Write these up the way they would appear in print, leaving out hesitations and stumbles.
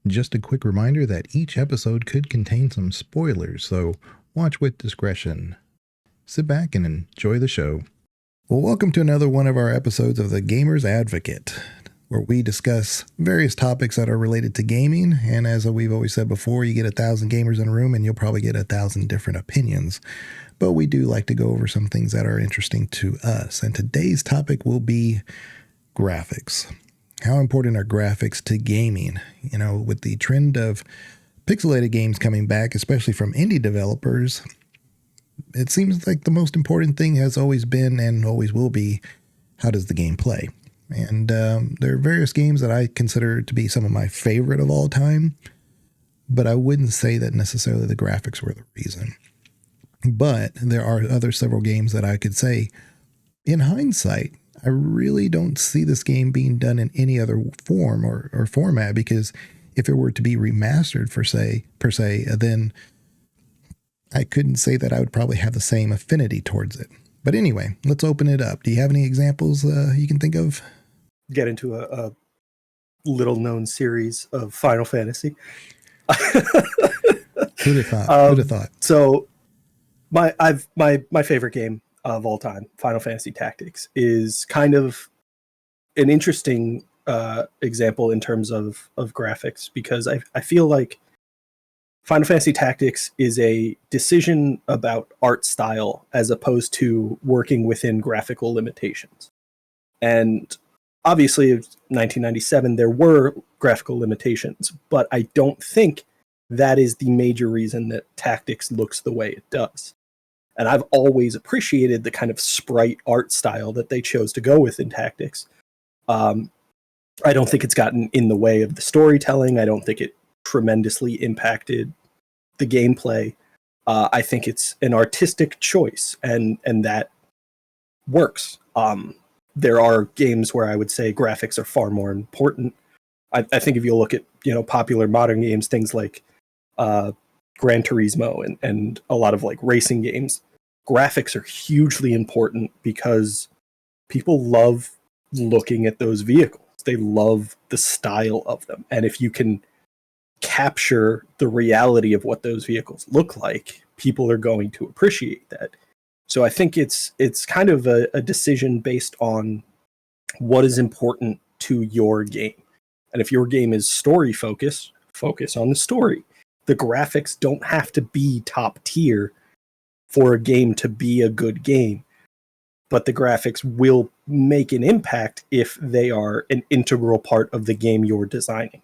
Just a quick reminder that each episode could contain some spoilers, so watch with discretion. Sit back and enjoy the show. Well, welcome to another one of our episodes of The Gamer's Advocate, where we discuss various topics that are related to gaming. And as we've always said before, you get 1,000 gamers in a room and you'll probably get 1,000 different opinions. But we do like to go over some things that are interesting to us. And today's topic will be graphics. How important are graphics to gaming? You know, with the trend of pixelated games coming back, especially from indie developers, it seems like the most important thing has always been and always will be, how does the game play? And there are various games that I consider to be some of my favorite of all time, but I wouldn't say that necessarily the graphics were the reason. But there are several games that I could say, in hindsight, I really don't see this game being done in any other form or format, because if it were to be remastered per se, then I couldn't say that I would probably have the same affinity towards it. But anyway, let's open it up. Do you have any examples you can think of? Get into a little-known series of Final Fantasy. Who'd have thought? So, my favorite game of all time, Final Fantasy Tactics, is kind of an interesting example in terms of graphics, because I feel like Final Fantasy Tactics is a decision about art style as opposed to working within graphical limitations. And obviously, in 1997, there were graphical limitations, but I don't think that is the major reason that Tactics looks the way it does. And I've always appreciated the kind of sprite art style that they chose to go with in Tactics. I don't think it's gotten in the way of the storytelling. I don't think it tremendously impacted the gameplay. I think it's an artistic choice, and that works. There are games where I would say graphics are far more important. I think if you look at popular modern games, things like Gran Turismo and a lot of like racing games, graphics are hugely important because people love looking at those vehicles. They love the style of them. And if you can capture the reality of what those vehicles look like, people are going to appreciate that. So I think it's kind of a decision based on what is important to your game. And if your game is story focus on the story. The graphics don't have to be top tier for a game to be a good game, but the graphics will make an impact if they are an integral part of the game you're designing.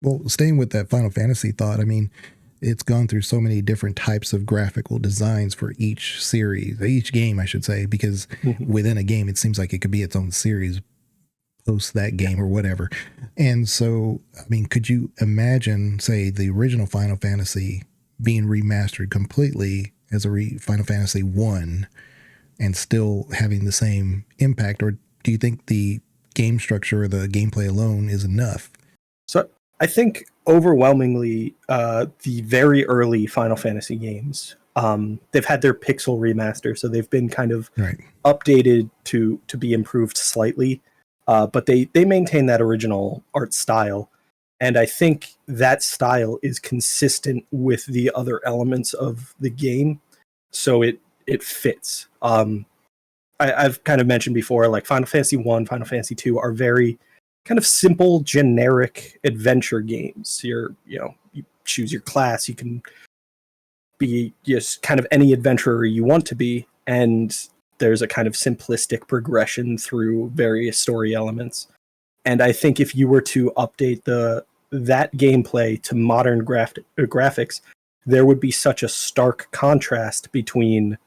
Well, staying with that Final Fantasy thought, I mean, it's gone through so many different types of graphical designs for each series, each game, I should say, because within a game, it seems like it could be its own series post that game or whatever. And so, I mean, could you imagine, say, the original Final Fantasy being remastered completely as a Final Fantasy 1 and still having the same impact? Or do you think the game structure or the gameplay alone is enough? So I think overwhelmingly the very early Final Fantasy games, they've had their pixel remaster, so they've been kind of updated to be improved slightly, but they maintain that original art style. And I think that style is consistent with the other elements of the game, so it fits. I've kind of mentioned before, like Final Fantasy 1, Final Fantasy 2 are very kind of simple, generic adventure games. You choose your class, you can be just kind of any adventurer you want to be, and there's a kind of simplistic progression through various story elements. And I think if you were to update that gameplay to modern graphics, there would be such a stark contrast between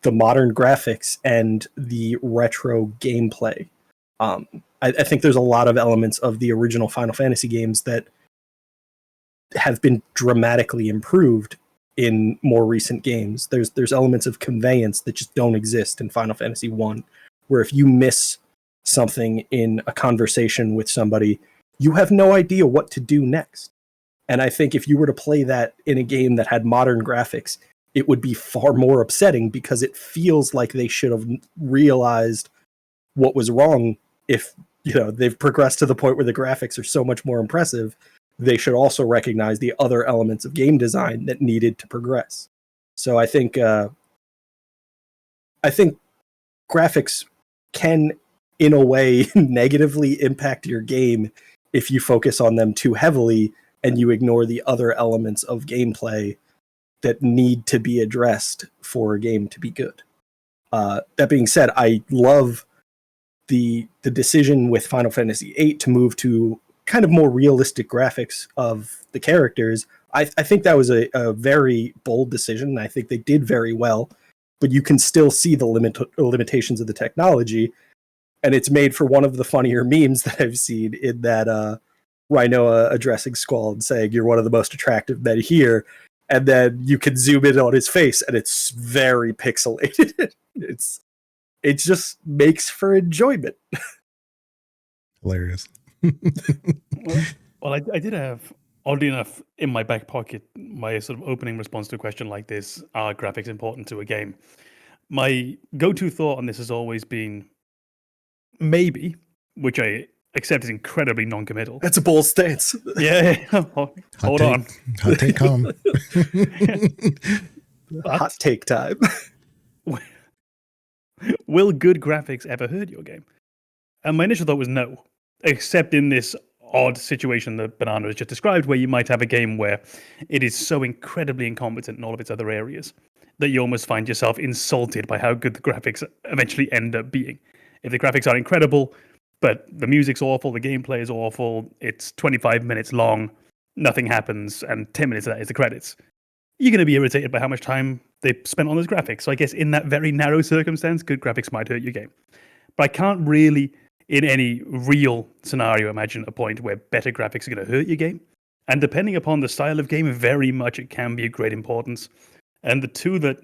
the modern graphics and the retro gameplay. I think there's a lot of elements of the original Final Fantasy games that have been dramatically improved in more recent games. There's elements of conveyance that just don't exist in Final Fantasy 1, where if you miss something in a conversation with somebody, you have no idea what to do next. And I think if you were to play that in a game that had modern graphics, it would be far more upsetting, because it feels like they should have realized what was wrong if they've progressed to the point where the graphics are so much more impressive they should also recognize the other elements of game design that needed to progress. So I think graphics can, in a way, negatively impact your game if you focus on them too heavily and you ignore the other elements of gameplay that need to be addressed for a game to be good. That being said, I love the decision with Final Fantasy VIII to move to kind of more realistic graphics of the characters. I think that was a very bold decision, and I think they did very well, but you can still see the limitations of the technology, and it's made for one of the funnier memes that I've seen in that Rhinoa addressing Squall and saying, "You're one of the most attractive men here," and then you can zoom in on his face, and it's very pixelated. It just makes for enjoyment. Hilarious. Well, I did have, oddly enough, in my back pocket, my sort of opening response to a question like this: are graphics important to a game? My go-to thought on this has always been maybe, which I accept is incredibly non-committal. That's a bold stance. Yeah, hold on. Hot take home. Hot take time. Will good graphics ever hurt your game? And my initial thought was no, except in this odd situation that Banana has just described, where you might have a game where it is so incredibly incompetent in all of its other areas that you almost find yourself insulted by how good the graphics eventually end up being. If the graphics are incredible, but the music's awful, the gameplay is awful, it's 25 minutes long, nothing happens, and 10 minutes of that is the credits, you're going to be irritated by how much time they spent on those graphics. So I guess in that very narrow circumstance, good graphics might hurt your game. But I can't really, in any real scenario, imagine a point where better graphics are going to hurt your game. And depending upon the style of game, very much it can be of great importance. And the two that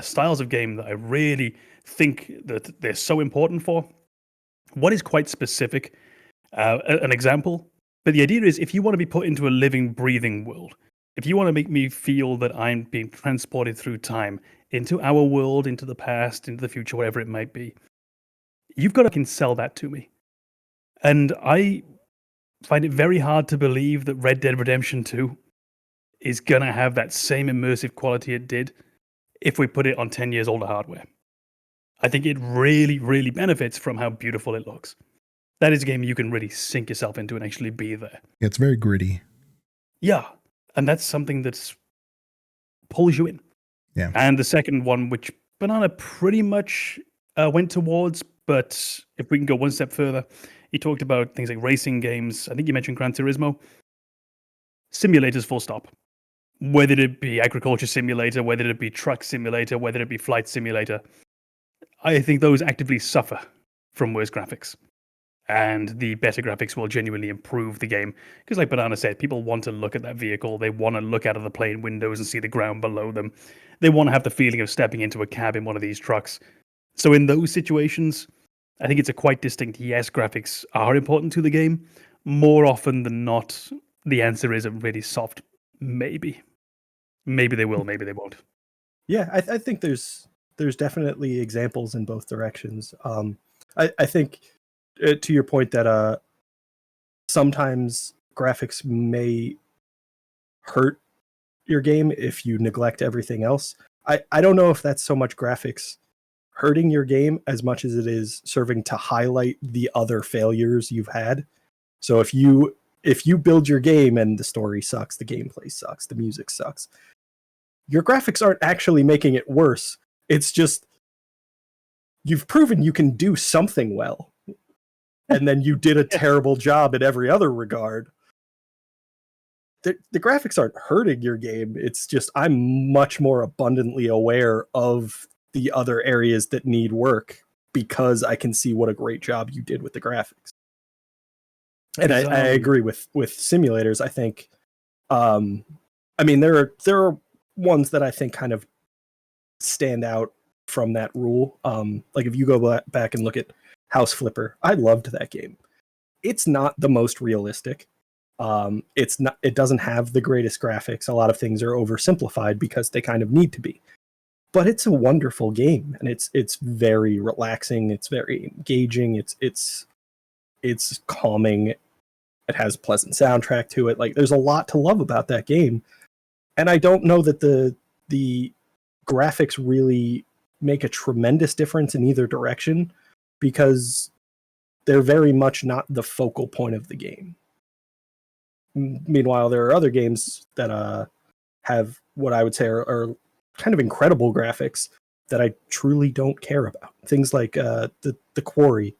styles of game that I really think that they're so important for, one is quite specific, an example. But the idea is, if you want to be put into a living, breathing world, if you want to make me feel that I'm being transported through time, into our world, into the past, into the future, whatever it might be, you've got to sell that to me. And I find it very hard to believe that Red Dead Redemption 2 is going to have that same immersive quality it did if we put it on 10 years older hardware. I think it really, really benefits from how beautiful it looks. That is a game you can really sink yourself into and actually be there. It's very gritty. Yeah. And that's something that pulls you in. Yeah. And the second one, which Banana pretty much went towards, but if we can go one step further, he talked about things like racing games. I think you mentioned Gran Turismo. Simulators, full stop. Whether it be agriculture simulator, whether it be truck simulator, whether it be flight simulator, I think those actively suffer from worse graphics. And the better graphics will genuinely improve the game. Because like Banana said, people want to look at that vehicle. They want to look out of the plane windows and see the ground below them. They want to have the feeling of stepping into a cab in one of these trucks. So in those situations, I think it's a quite distinct yes, graphics are important to the game. More often than not, the answer is a really soft maybe. Maybe they will, maybe they won't. Yeah, I think there's definitely examples in both directions. I think to your point that sometimes graphics may hurt your game if you neglect everything else. I don't know if that's so much graphics hurting your game as much as it is serving to highlight the other failures you've had. So if you build your game and the story sucks, the gameplay sucks, the music sucks, your graphics aren't actually making it worse. It's just you've proven you can do something well, and then you did a terrible job in every other regard. The graphics aren't hurting your game. It's just I'm much more abundantly aware of the other areas that need work because I can see what a great job you did with the graphics. And I agree with simulators. I think, I mean, there are ones that I think kind of stand out from that rule. Like if you go back and look at House Flipper, I loved that game. It's not the most realistic. It doesn't have the greatest graphics. A lot of things are oversimplified because they kind of need to be. But it's a wonderful game, and it's very relaxing. It's very engaging. It's calming. It has a pleasant soundtrack to it. Like, there's a lot to love about that game. And I don't know that the graphics really make a tremendous difference in either direction, because they're very much not the focal point of the game. Meanwhile, there are other games that have what I would say are kind of incredible graphics that I truly don't care about. Things like the Quarry,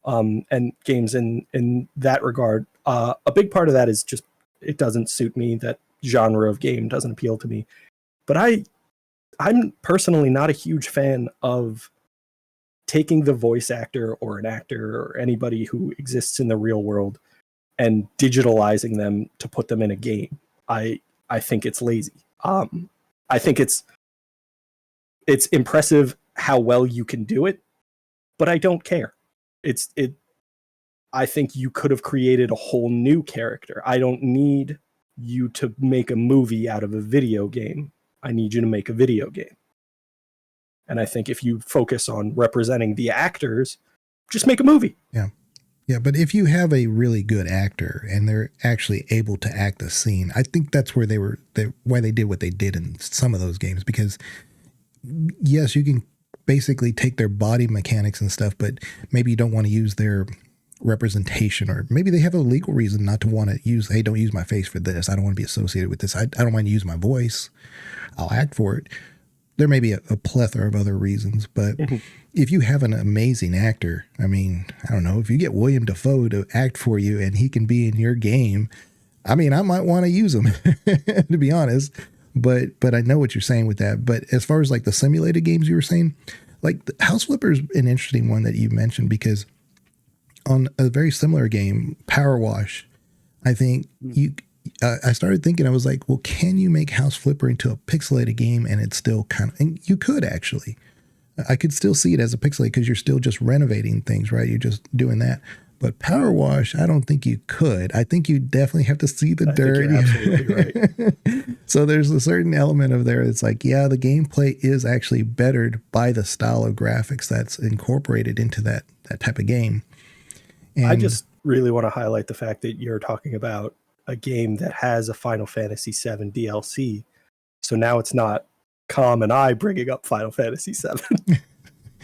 and games in that regard. A big part of that is just it doesn't suit me. That genre of game doesn't appeal to me. But I'm personally not a huge fan of taking the voice actor or an actor or anybody who exists in the real world and digitalizing them to put them in a game. I think it's lazy. I think it's impressive how well you can do it, but I don't care. I think you could have created a whole new character. I don't need you to make a movie out of a video game. I need you to make a video game. And I think if you focus on representing the actors, just make a movie. Yeah. Yeah, but if you have a really good actor and they're actually able to act the scene, I think that's where why they did what they did in some of those games. Because yes, you can basically take their body mechanics and stuff, but maybe you don't want to use their representation, or maybe they have a legal reason not to want to use, hey, don't use my face for this. I don't want to be associated with this. I don't want to use my voice. I'll act for it. There may be a plethora of other reasons, but if you have an amazing actor, I mean, I don't know, if you get William Dafoe to act for you and he can be in your game, I mean, I might want to use him, to be honest. But I know what you're saying with that. But as far as like the simulated games you were saying, like the House Flipper is an interesting one that you mentioned, because on a very similar game, Power Wash, I think I started thinking, I was like, well, can you make House Flipper into a pixelated game? And it's still kind of, and you could actually, I could still see it as a pixelated because you're still just renovating things, right? You're just doing that. But Power Wash, I don't think you could. I think you definitely have to see the dirt. You're absolutely right. So there's a certain element of there. It's like, yeah, the gameplay is actually bettered by the style of graphics that's incorporated into that type of game. And I just really want to highlight the fact that you're talking about a game that has a Final Fantasy VII DLC. So now it's not Com and I bringing up Final Fantasy VII.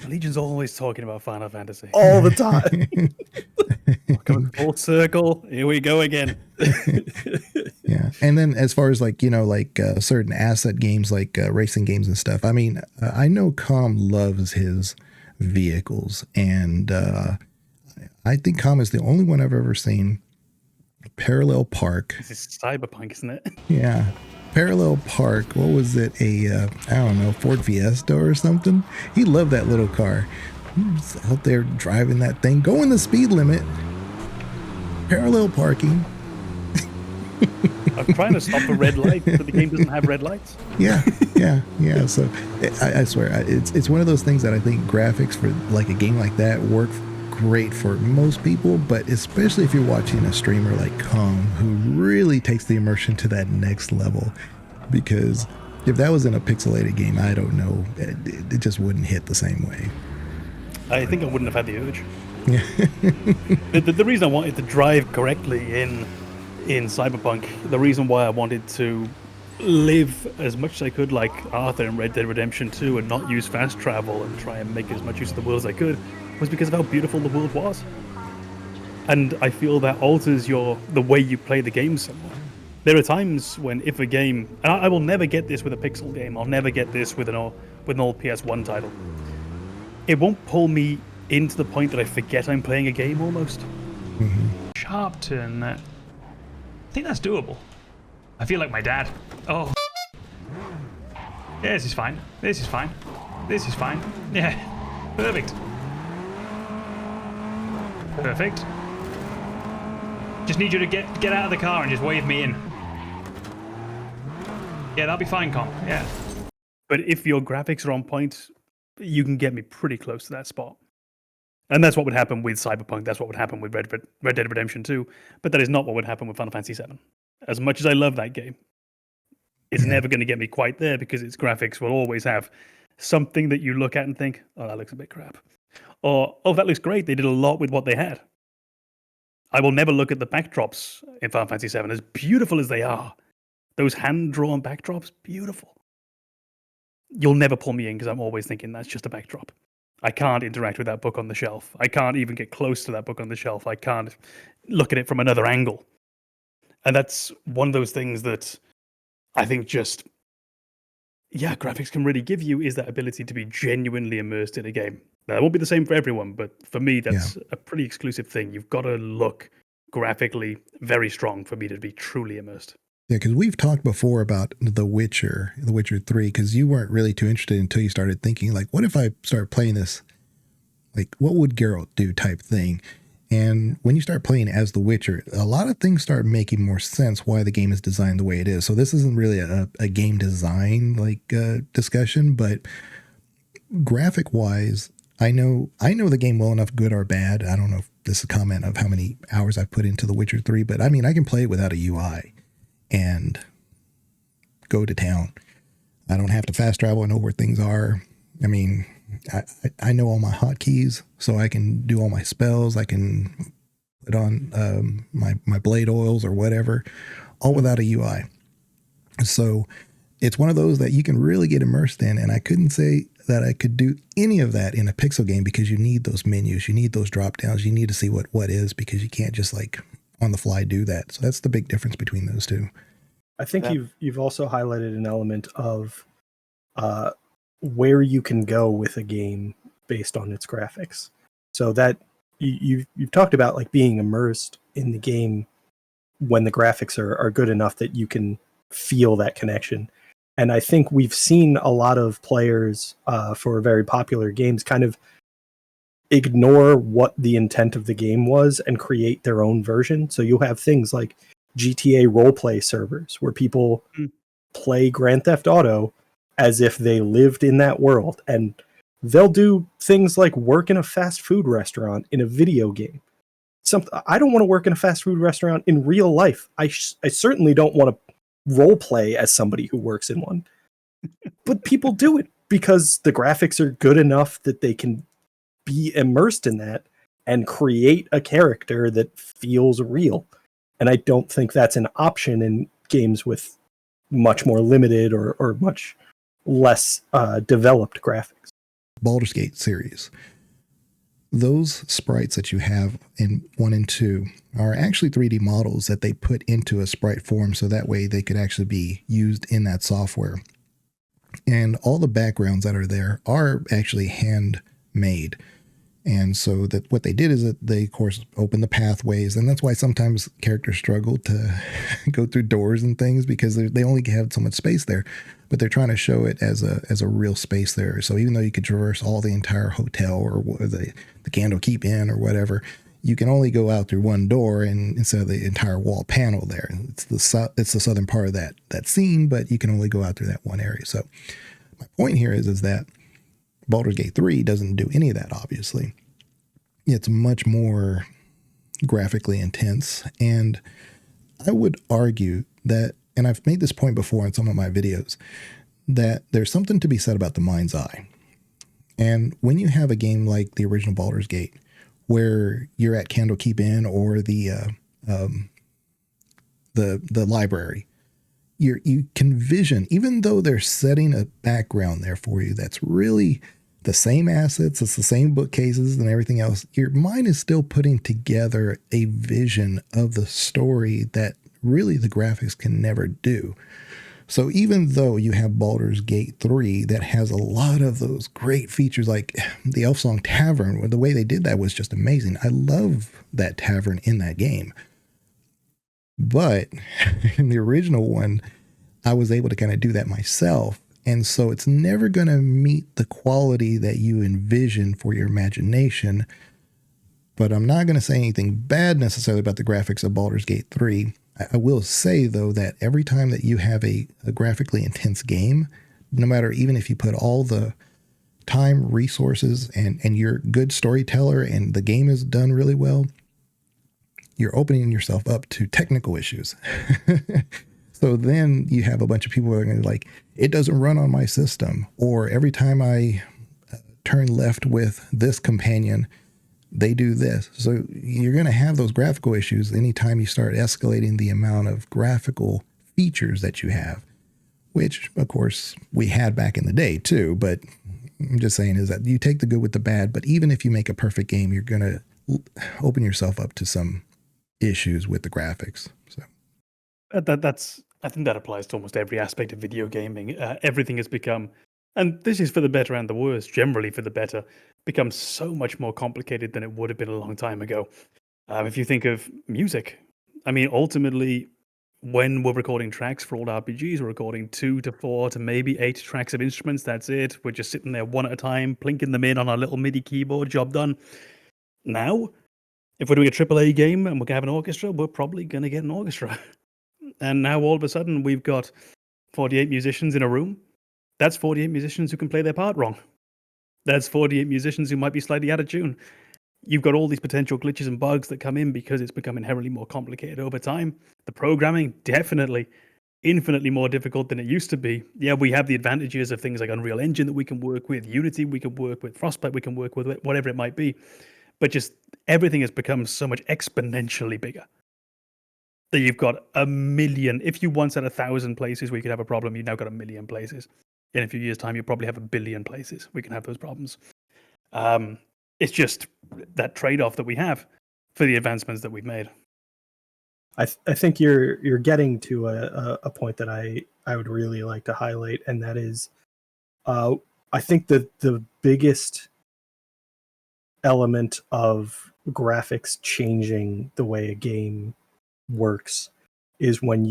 Legion's always talking about Final Fantasy. All the time. Coming full circle. Here we go again. Yeah. And then as far as like, you know, like certain asset games, like racing games and stuff, I mean, I know Com loves his vehicles, and I think Com is the only one I've ever seen Parallel Park. This is Cyberpunk, isn't it? Yeah. Parallel Park. What was it? I don't know, Ford Fiesta or something. He loved that little car. He was out there driving that thing, going the speed limit, parallel parking. I'm trying to stop a red light, but the game doesn't have red lights. Yeah. So I swear, it's one of those things that I think graphics for like a game like that work great for most people, but especially if you're watching a streamer like Com, who really takes the immersion to that next level. Because if that was in a pixelated game, I don't know, it just wouldn't hit the same way. I think I wouldn't have had the urge. Yeah. The reason I wanted to drive correctly in Cyberpunk, the reason why I wanted to live as much as I could like Arthur in Red Dead Redemption 2 and not use fast travel and try and make as much use of the world as I could, was because of how beautiful the world was. And I feel that alters the way you play the game somewhat. There are times when if a game, and I will never get this with a pixel game, I'll never get this with an old PS1 title, it won't pull me into the point that I forget I'm playing a game almost. Mm-hmm. Sharp turn there. I think that's doable. I feel like my dad. Oh. Yeah, this is fine. This is fine. This is fine. Yeah. Perfect. Perfect. Just need you to get out of the car and just wave me in. Yeah, that'll be fine, Com. Yeah. But if your graphics are on point, you can get me pretty close to that spot. And that's what would happen with Cyberpunk. That's what would happen with Red Dead Redemption 2. But that is not what would happen with Final Fantasy VII. As much as I love that game, it's never going to get me quite there, because its graphics will always have something that you look at and think, oh, that looks a bit crap. Or, oh, that looks great. They did a lot with what they had. I will never look at the backdrops in Final Fantasy VII, as beautiful as they are. Those hand-drawn backdrops, beautiful. You'll never pull me in because I'm always thinking that's just a backdrop. I can't interact with that book on the shelf. I can't even get close to that book on the shelf. I can't look at it from another angle. And that's one of those things that I think just, graphics can really give you, is that ability to be genuinely immersed in a game. Now, that won't be the same for everyone, but for me, that's a pretty exclusive thing. You've got to look graphically very strong for me to be truly immersed. Yeah, because we've talked before about The Witcher 3, because you weren't really too interested until you started thinking, like, what if I start playing this? Like, what would Geralt do type thing? And when you start playing as The Witcher, a lot of things start making more sense why the game is designed the way it is. So this isn't really a game design discussion, but graphic-wise, I know the game well enough, good or bad. I don't know if this is a comment of how many hours I've put into The Witcher 3, but I mean, I can play it without a UI and go to town. I don't have to fast travel. I know where things are. I mean, I know all my hotkeys, so I can do all my spells. I can put on my blade oils or whatever, all without a UI. So it's one of those that you can really get immersed in, and I couldn't say that I could do any of that in a pixel game, because you need those menus, you need those drop downs, you need to see what is, because you can't just like on the fly do that. So that's the big difference between those two. I think you've also highlighted an element of where you can go with a game based on its graphics. So that you've talked about like being immersed in the game when the graphics are good enough that you can feel that connection. And I think we've seen a lot of players for very popular games kind of ignore what the intent of the game was and create their own version. So you have things like GTA roleplay servers where people play Grand Theft Auto as if they lived in that world, and they'll do things like work in a fast food restaurant in a video game. I don't want to work in a fast food restaurant in real life. I certainly don't want to role play as somebody who works in one, but people do it because the graphics are good enough that they can be immersed in that and create a character that feels real. And I don't think that's an option in games with much more limited or much less developed graphics. Baldur's Gate series. Those sprites that you have in 1 and 2 are actually 3D models that they put into a sprite form, so that way they could actually be used in that software. And all the backgrounds that are there are actually handmade. And so that what they did is that they, of course, opened the pathways, and that's why sometimes characters struggle to go through doors and things, because they only have so much space there. But they're trying to show it as a real space there. So even though you could traverse all the entire hotel or the Candlekeep Inn or whatever, you can only go out through one door and instead of the entire wall panel there. It's the southern part of that scene, but you can only go out through that one area. So my point here is that Baldur's Gate 3 doesn't do any of that, obviously. It's much more graphically intense. And I would argue that, and I've made this point before in some of my videos, that there's something to be said about the mind's eye. And when you have a game like the original Baldur's Gate, where you're at Candlekeep Inn or the library, you can vision, even though they're setting a background there for you that's really the same assets, it's the same bookcases and everything else, your mind is still putting together a vision of the story that really the graphics can never do. So even though you have Baldur's Gate 3 that has a lot of those great features, like the Elfsong Tavern, the way they did that was just amazing. I love that tavern in that game. But in the original one, I was able to kind of do that myself. And so it's never going to meet the quality that you envision for your imagination. But I'm not going to say anything bad necessarily about the graphics of Baldur's Gate 3. I will say, though, that every time that you have a graphically intense game, no matter, even if you put all the time, resources, and you're a good storyteller and the game is done really well, you're opening yourself up to technical issues. So then you have a bunch of people who are going to like, it doesn't run on my system. Or every time I turn left with this companion, they do this. So you're going to have those graphical issues anytime you start escalating the amount of graphical features that you have, which, of course, we had back in the day too. But I'm just saying is that you take the good with the bad. But even if you make a perfect game, you're going to open yourself up to some issues with the graphics. So I think that applies to almost every aspect of video gaming. Everything has become, and this is for the better and the worse, generally for the better, become so much more complicated than it would have been a long time ago. If you think of music, I mean, ultimately, when we're recording tracks for old RPGs, we're recording 2 to 4 to maybe 8 tracks of instruments. That's it. We're just sitting there one at a time, plinking them in on our little MIDI keyboard, job done. Now, if we're doing a AAA game and we're going to have an orchestra, we're probably going to get an orchestra. And now all of a sudden we've got 48 musicians in a room. That's 48 musicians who can play their part wrong. That's 48 musicians who might be slightly out of tune. You've got all these potential glitches and bugs that come in because it's become inherently more complicated over time. The programming, definitely infinitely more difficult than it used to be. Yeah, we have the advantages of things like Unreal Engine that we can work with, Unity we can work with, Frostbite we can work with, whatever it might be. But just everything has become so much exponentially bigger that you've got a million. If you once had 1,000 places where you could have a problem, you've now got 1,000,000 places. In a few years' time, you'll probably have 1,000,000,000 places we can have those problems. It's just that trade-off that we have for the advancements that we've made. I think you're getting to a point that I would really like to highlight, and that is, I think that the biggest element of graphics changing the way a game works is when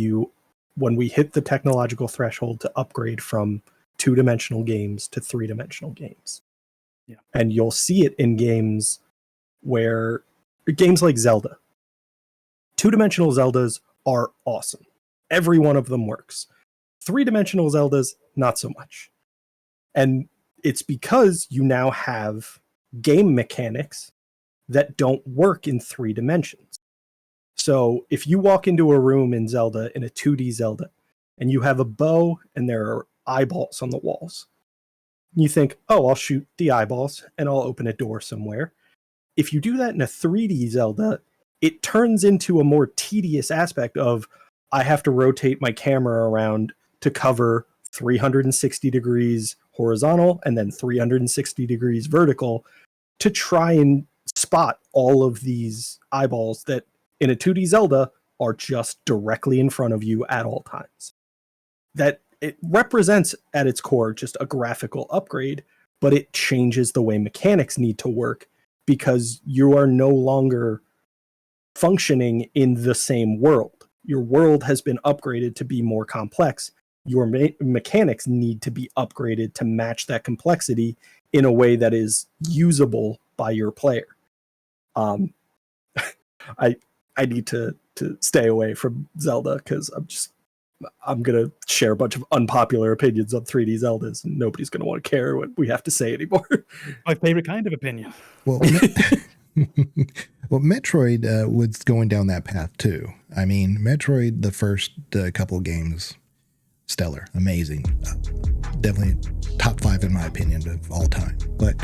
we hit the technological threshold to upgrade from 2-dimensional games to 3-dimensional games. Yeah. And you'll see it in games like Zelda. 2-dimensional Zeldas are awesome. Every one of them works. 3-dimensional Zeldas, not so much. And it's because you now have game mechanics that don't work in 3 dimensions. So if you walk into a room in Zelda, in a 2D Zelda, and you have a bow and there are eyeballs on the walls, you think, oh, I'll shoot the eyeballs and I'll open a door somewhere. If you do that in a 3D Zelda, it turns into a more tedious aspect of, I have to rotate my camera around to cover 360 degrees horizontal and then 360 degrees vertical to try and spot all of these eyeballs that in a 2D Zelda are just directly in front of you at all times. That it represents at its core just a graphical upgrade, but it changes the way mechanics need to work because you are no longer functioning in the same world. Your world has been upgraded to be more complex. Your mechanics need to be upgraded to match that complexity in a way that is usable by your player. I need to stay away from Zelda because I'm going to share a bunch of unpopular opinions on 3D Zeldas and nobody's going to want to care what we have to say anymore. My favorite kind of opinion. Well, well, Metroid was going down that path too. I mean, Metroid, the first couple of games, stellar, amazing, definitely top 5 in my opinion of all time. But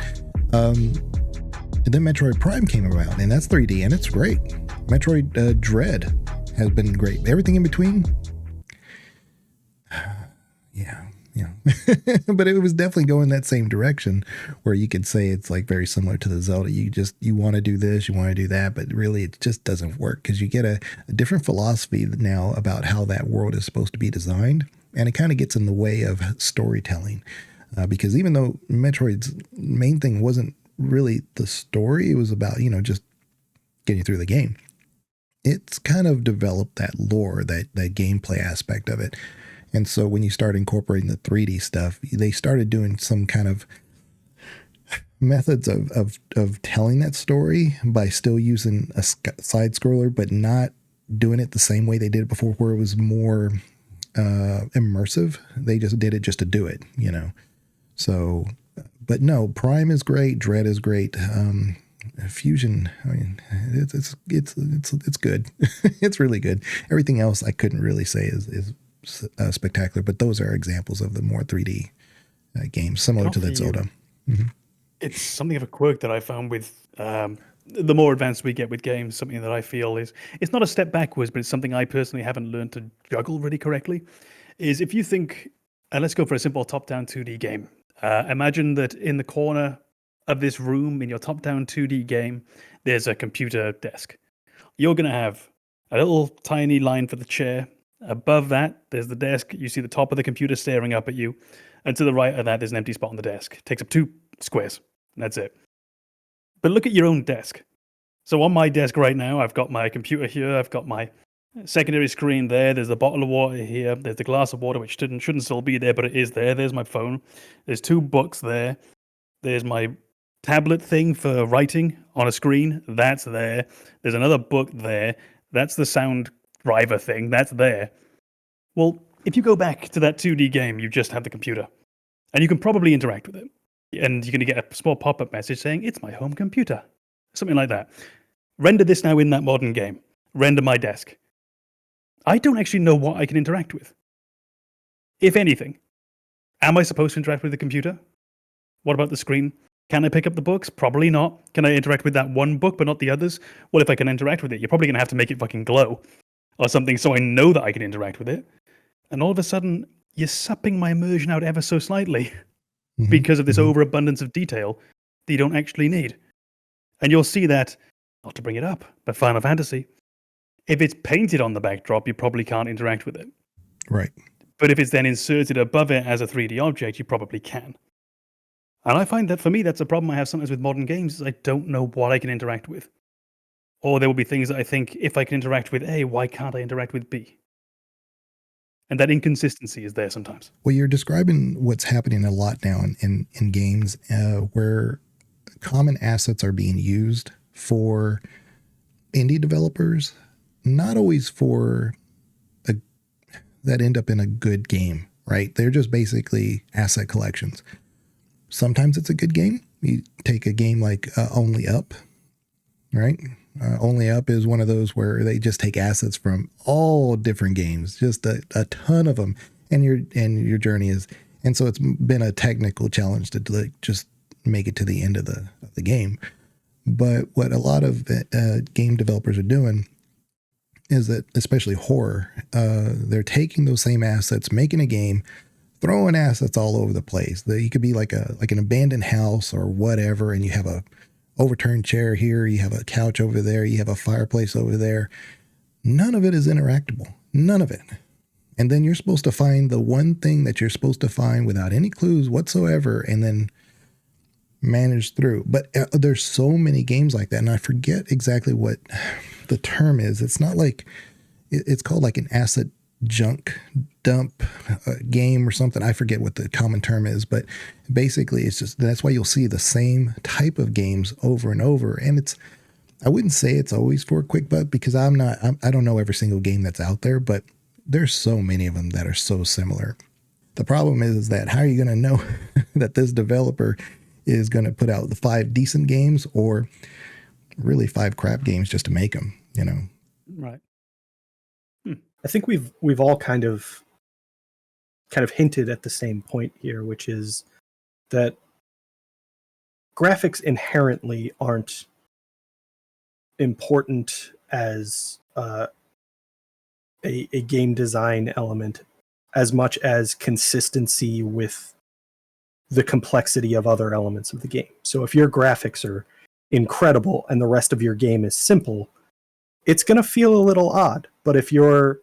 and then Metroid Prime came around, and that's 3D, and it's great. Metroid Dread has been great. Everything in between, yeah. But it was definitely going that same direction where you could say it's like very similar to the Zelda. You want to do this, you want to do that, but really it just doesn't work because you get a different philosophy now about how that world is supposed to be designed, and it kind of gets in the way of storytelling. Because even though Metroid's main thing wasn't really the story, it was about, just getting through the game. It's kind of developed that lore, that gameplay aspect of it. And so when you start incorporating the 3D stuff, they started doing some kind of methods of telling that story by still using a side scroller, but not doing it the same way they did it before, where it was more immersive. They just did it just to do it, So, but no, Prime is great. Dread is great. Fusion, I mean, it's good. It's really good. Everything else I couldn't really say is spectacular, but those are examples of the more 3D games similar to the Zelda. Mm-hmm. It's something of a quirk that I found with the more advanced we get with games, something that I feel is it's not a step backwards, but it's something I personally haven't learned to juggle really correctly. Is if you think, let's go for a simple top-down 2D game. Imagine that in the corner of this room, in your top-down 2D game, there's a computer desk. You're going to have a little tiny line for the chair. Above that, there's the desk. You see the top of the computer staring up at you. And to the right of that, there's an empty spot on the desk. It takes up 2 squares. And that's it. But look at your own desk. So on my desk right now, I've got my computer here. I've got my secondary screen there. There's the bottle of water here. There's the glass of water, which shouldn't still be there, but it is there. There's my phone. There's 2 books there. There's my tablet thing for writing on a screen. That's there. There's another book there. That's the sound driver thing. That's there. Well, if you go back to that 2D game, you just have the computer. And you can probably interact with it. And you're going to get a small pop-up message saying, it's my home computer. Something like that. Render this now in that modern game. Render my desk. I don't actually know what I can interact with. If anything. Am I supposed to interact with the computer? What about the screen? Can I pick up the books? Probably not. Can I interact with that one book but not the others? Well, if I can interact with it, you're probably going to have to make it fucking glow or something so I know that I can interact with it. And all of a sudden, you're supping my immersion out ever so slightly because of this overabundance of detail that you don't actually need. And you'll see that, not to bring it up, but Final Fantasy, if it's painted on the backdrop, you probably can't interact with it. Right. But if it's then inserted above it as a 3D object, you probably can. And I find that for me, that's a problem I have sometimes with modern games, is I don't know what I can interact with. Or there will be things that I think, if I can interact with A, why can't I interact with B? And that inconsistency is there sometimes. Well, you're describing what's happening a lot now in games where common assets are being used for indie developers, not always for that end up in a good game, right? They're just basically asset collections. Sometimes it's a good game. You take a game like Only Up, right? Only Up is one of those where they just take assets from all different games, just a ton of them, and your journey is. And so it's been a technical challenge to just make it to the end of the game. But what a lot of game developers are doing is that, especially horror, they're taking those same assets, making a game, throwing assets all over the place. You could be like an abandoned house or whatever, and you have a overturned chair here, you have a couch over there, you have a fireplace over there. None of it is interactable. None of it. And then you're supposed to find the one thing that you're supposed to find without any clues whatsoever, and then manage through. But there's so many games like that, and I forget exactly what the term is. It's not like it's called like an asset junk dump game or something. I forget what the common term is, but basically it's just, that's why you'll see the same type of games over and over. And I wouldn't say it's always for a quick buck, because I don't know every single game that's out there, but there's so many of them that are so similar. The problem is that how are you going to know that this developer is going to put out the 5 decent games or really 5 crap games just to make them, Right. I think we've all kind of hinted at the same point here, which is that graphics inherently aren't important as a game design element as much as consistency with the complexity of other elements of the game. So if your graphics are incredible and the rest of your game is simple, it's going to feel a little odd. But if your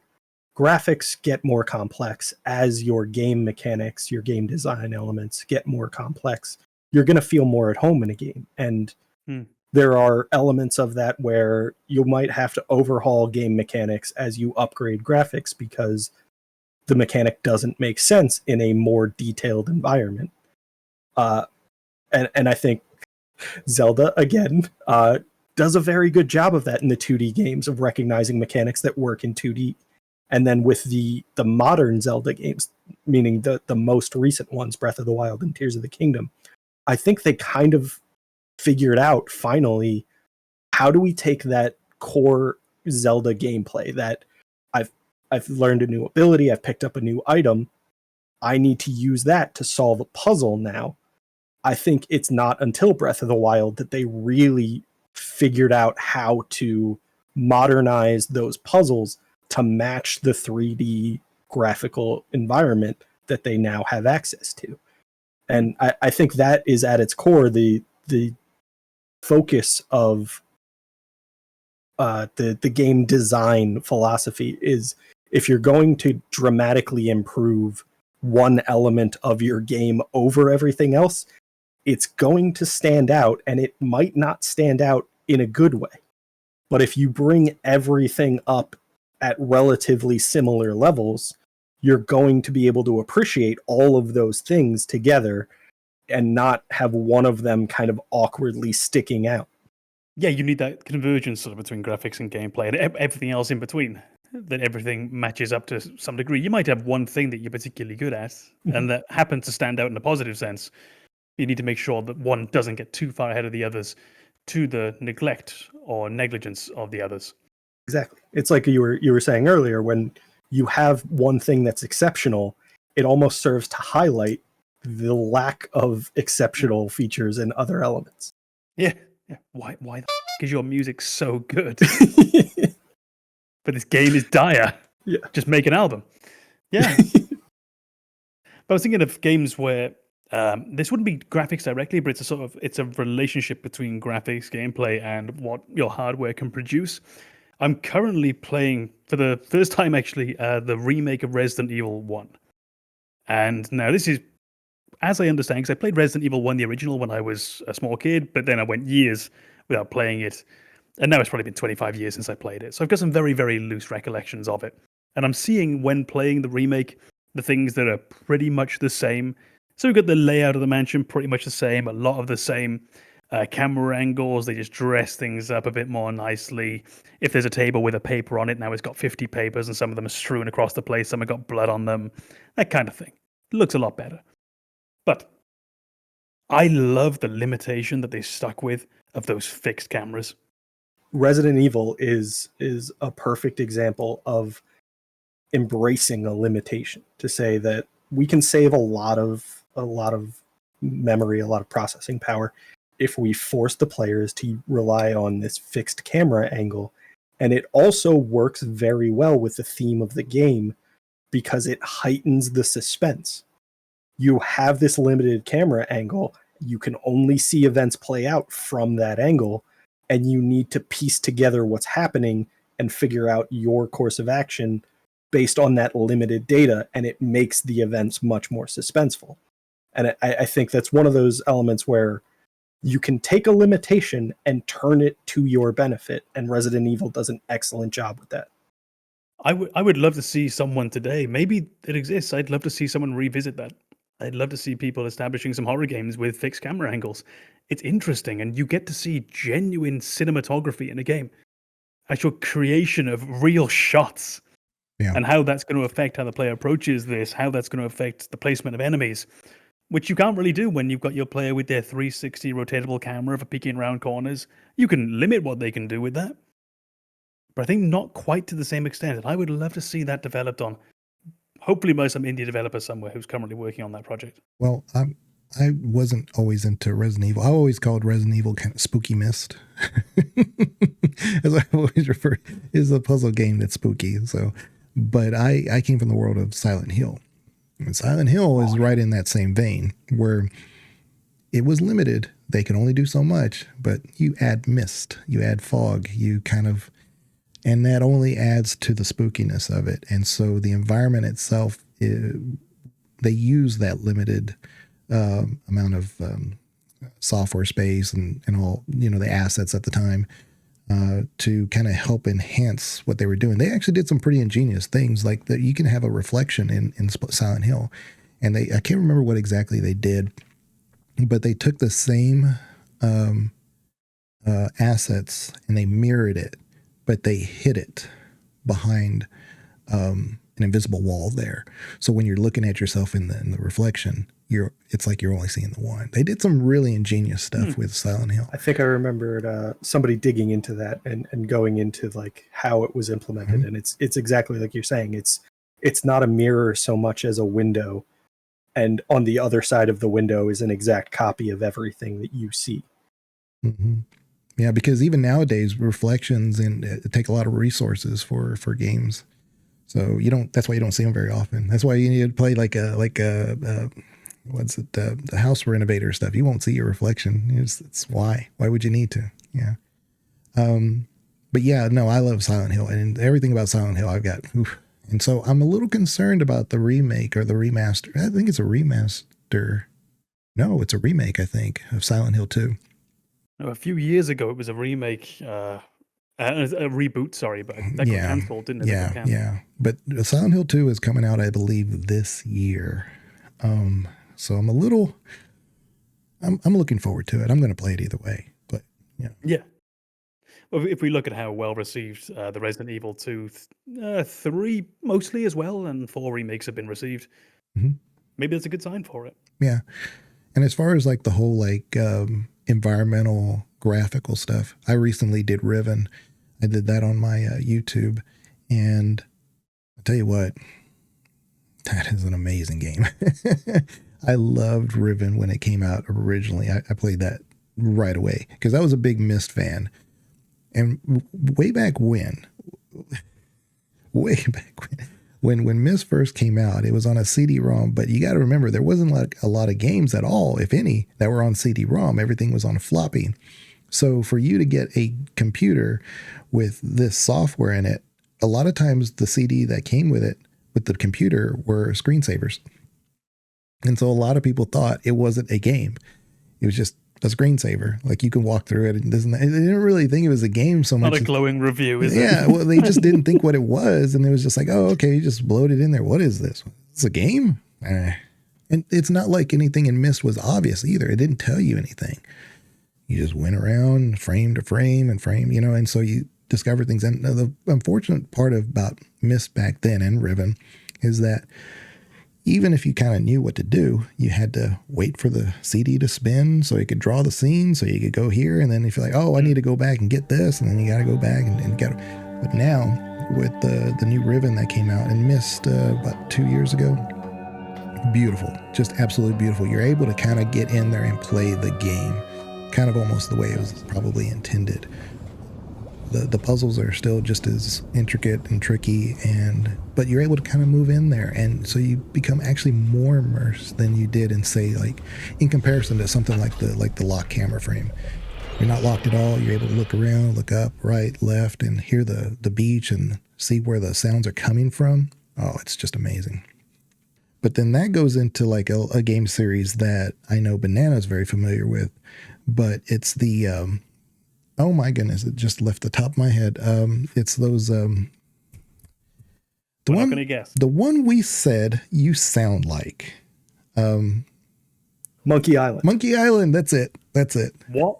graphics get more complex as your game mechanics, your game design elements get more complex, you're going to feel more at home in a game. And there are elements of that where you might have to overhaul game mechanics as you upgrade graphics because the mechanic doesn't make sense in a more detailed environment. And I think Zelda, again, does a very good job of that in the 2D games, of recognizing mechanics that work in 2D. And then with the modern Zelda games, meaning the most recent ones, Breath of the Wild and Tears of the Kingdom, I think they kind of figured out, finally, how do we take that core Zelda gameplay that I've learned a new ability, I've picked up a new item, I need to use that to solve a puzzle now. I think it's not until Breath of the Wild that they really figured out how to modernize those puzzles to match the 3D graphical environment that they now have access to. And I think that is at its core the focus of the game design philosophy is, if you're going to dramatically improve one element of your game over everything else, it's going to stand out, and it might not stand out in a good way. But if you bring everything up at relatively similar levels, you're going to be able to appreciate all of those things together and not have one of them kind of awkwardly sticking out. Yeah, you need that convergence sort of between graphics and gameplay and everything else in between, that everything matches up to some degree. You might have one thing that you're particularly good at and that happens to stand out in a positive sense. You need to make sure that one doesn't get too far ahead of the others to the neglect or negligence of the others. Exactly. It's like you were saying earlier, when you have one thing that's exceptional, it almost serves to highlight the lack of exceptional features in other elements. Yeah. Why the f*** is your music so good? But this game is dire. Yeah. Just make an album. Yeah. But I was thinking of games where this wouldn't be graphics directly, but it's a relationship between graphics, gameplay, and what your hardware can produce. I'm currently playing, for the first time actually, the remake of Resident Evil 1. And now this is, as I understand, because I played Resident Evil 1, the original, when I was a small kid, but then I went years without playing it. And now it's probably been 25 years since I played it. So I've got some very, very loose recollections of it. And I'm seeing, when playing the remake, the things that are pretty much the same. So we've got the layout of the mansion pretty much the same, a lot of the same camera angles. They just dress things up a bit more nicely. If there's a table with a paper on it, now it's got 50 papers and some of them are strewn across the place. Some have got blood on them. That kind of thing. It looks a lot better. But I love the limitation that they stuck with of those fixed cameras. Resident Evil is a perfect example of embracing a limitation, to say that we can save a lot of memory, a lot of processing power, if we force the players to rely on this fixed camera angle. And it also works very well with the theme of the game, because it heightens the suspense. You have this limited camera angle, you can only see events play out from that angle, and you need to piece together what's happening and figure out your course of action based on that limited data, and it makes the events much more suspenseful. And I think that's one of those elements where you can take a limitation and turn it to your benefit, and Resident Evil does an excellent job with that. I would love to see someone today, maybe it exists, I'd love to see someone revisit that. I'd love to see people establishing some horror games with fixed camera angles. It's interesting, and you get to see genuine cinematography in a game. Actual creation of real shots. Yeah. And how that's going to affect how the player approaches this, how that's going to affect the placement of enemies, which you can't really do when you've got your player with their 360 rotatable camera for peeking around corners. You can limit what they can do with that. But I think not quite to the same extent. And I would love to see that developed on, hopefully by some indie developer somewhere who's currently working on that project. Well, I wasn't always into Resident Evil. I always called Resident Evil kind of spooky mist. As I always refer, is a puzzle game that's spooky. So, but I came from the world of Silent Hill. And Silent Hill is right in that same vein, where it was limited. They could only do so much, but you add mist, you add fog, you kind of, and that only adds to the spookiness of it. And so the environment itself, they use that limited amount of software space and all, the assets at the time to kind of help enhance what they were doing. They actually did some pretty ingenious things, like that you can have a reflection in Silent Hill. And I can't remember what exactly they did, but they took the same assets and they mirrored it, but they hid it behind an invisible wall there. So when you're looking at yourself in the reflection, it's like you're only seeing the one. They did some really ingenious stuff with Silent Hill. I think I remembered somebody digging into that and going into like how it was implemented. Mm-hmm. And it's exactly like you're saying. It's not a mirror so much as a window, and on the other side of the window is an exact copy of everything that you see. Mm-hmm. Yeah, because even nowadays, reflections and take a lot of resources for games. So that's why you don't see them very often. That's why you need to play like what's it? The house renovator stuff. You won't see your reflection. It's why would you need to? Yeah. But yeah, no, I love Silent Hill, and everything about Silent Hill I've got. Oof. And so I'm a little concerned about the remake or the remaster. I think it's a remaster. No, it's a remake, I think, of Silent Hill 2. No, a few years ago, it was a remake, a reboot, sorry, but that got cancelled, didn't it? Yeah. But Silent Hill 2 is coming out, I believe, this year. So I'm looking forward to it. I'm going to play it either way. But yeah. Yeah. Well, if we look at how well received the Resident Evil 2, 3 mostly as well, and 4 remakes have been received, maybe that's a good sign for it. Yeah. And as far as like the whole like environmental graphical stuff, I recently did Riven. I did that on my YouTube, and I'll tell you what, that is an amazing game. I loved Riven when it came out originally. I played that right away because I was a big Myst fan. And way back when Myst first came out, it was on a CD-ROM, but you got to remember there wasn't like a lot of games at all, if any, that were on CD-ROM. Everything was on floppy. So for you to get a computer with this software in it, a lot of times the CD that came with it, with the computer, were screensavers. And so a lot of people thought it wasn't a game. It was just a screensaver. Like you can walk through it and they didn't really think it was a game so much. Not a glowing review, is it? Yeah, well, they just didn't think what it was. And it was just like, oh, okay, you just load it in there. What is this? It's a game? And it's not like anything in Myst was obvious either. It didn't tell you anything. You just went around frame to frame and frame, and so you discover things. And the unfortunate part about Myst back then and Riven is that even if you kind of knew what to do, you had to wait for the CD to spin so you could draw the scene, so you could go here. And then if you're like, oh, I need to go back and get this, and then you got to go back and get it. But now with the new Riven that came out and Myst about 2 years ago, beautiful, just absolutely beautiful. You're able to kind of get in there and play the game, kind of almost the way it was probably intended. The puzzles are still just as intricate and tricky, but you're able to kind of move in there, and so you become actually more immersed than you did in, say, like in comparison to something like the lock camera frame. You're not locked at all. You're able to look around, look up, right, left, and hear the beach and see where the sounds are coming from. Oh, it's just amazing. But then that goes into like a game series that I know Banana's very familiar with, but it's the oh my goodness, it just left the top of my head. It's those We're not gonna guess. The one we said you sound like. Monkey Island. Monkey Island, that's it. What?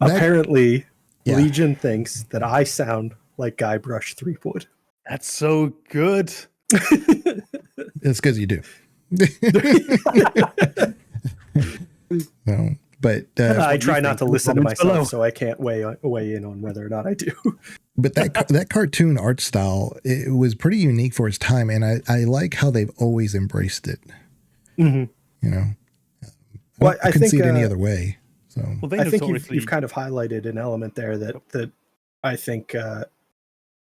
Apparently, Legion thinks that I sound like Guybrush Threepwood. That's so good. It's because you do. No. But I try not to listen to myself, so I can't weigh in on whether or not I do. But that cartoon art style, it was pretty unique for its time, and I like how they've always embraced it. Mm-hmm. I couldn't see it any other way. So I think you've kind of highlighted an element there that I think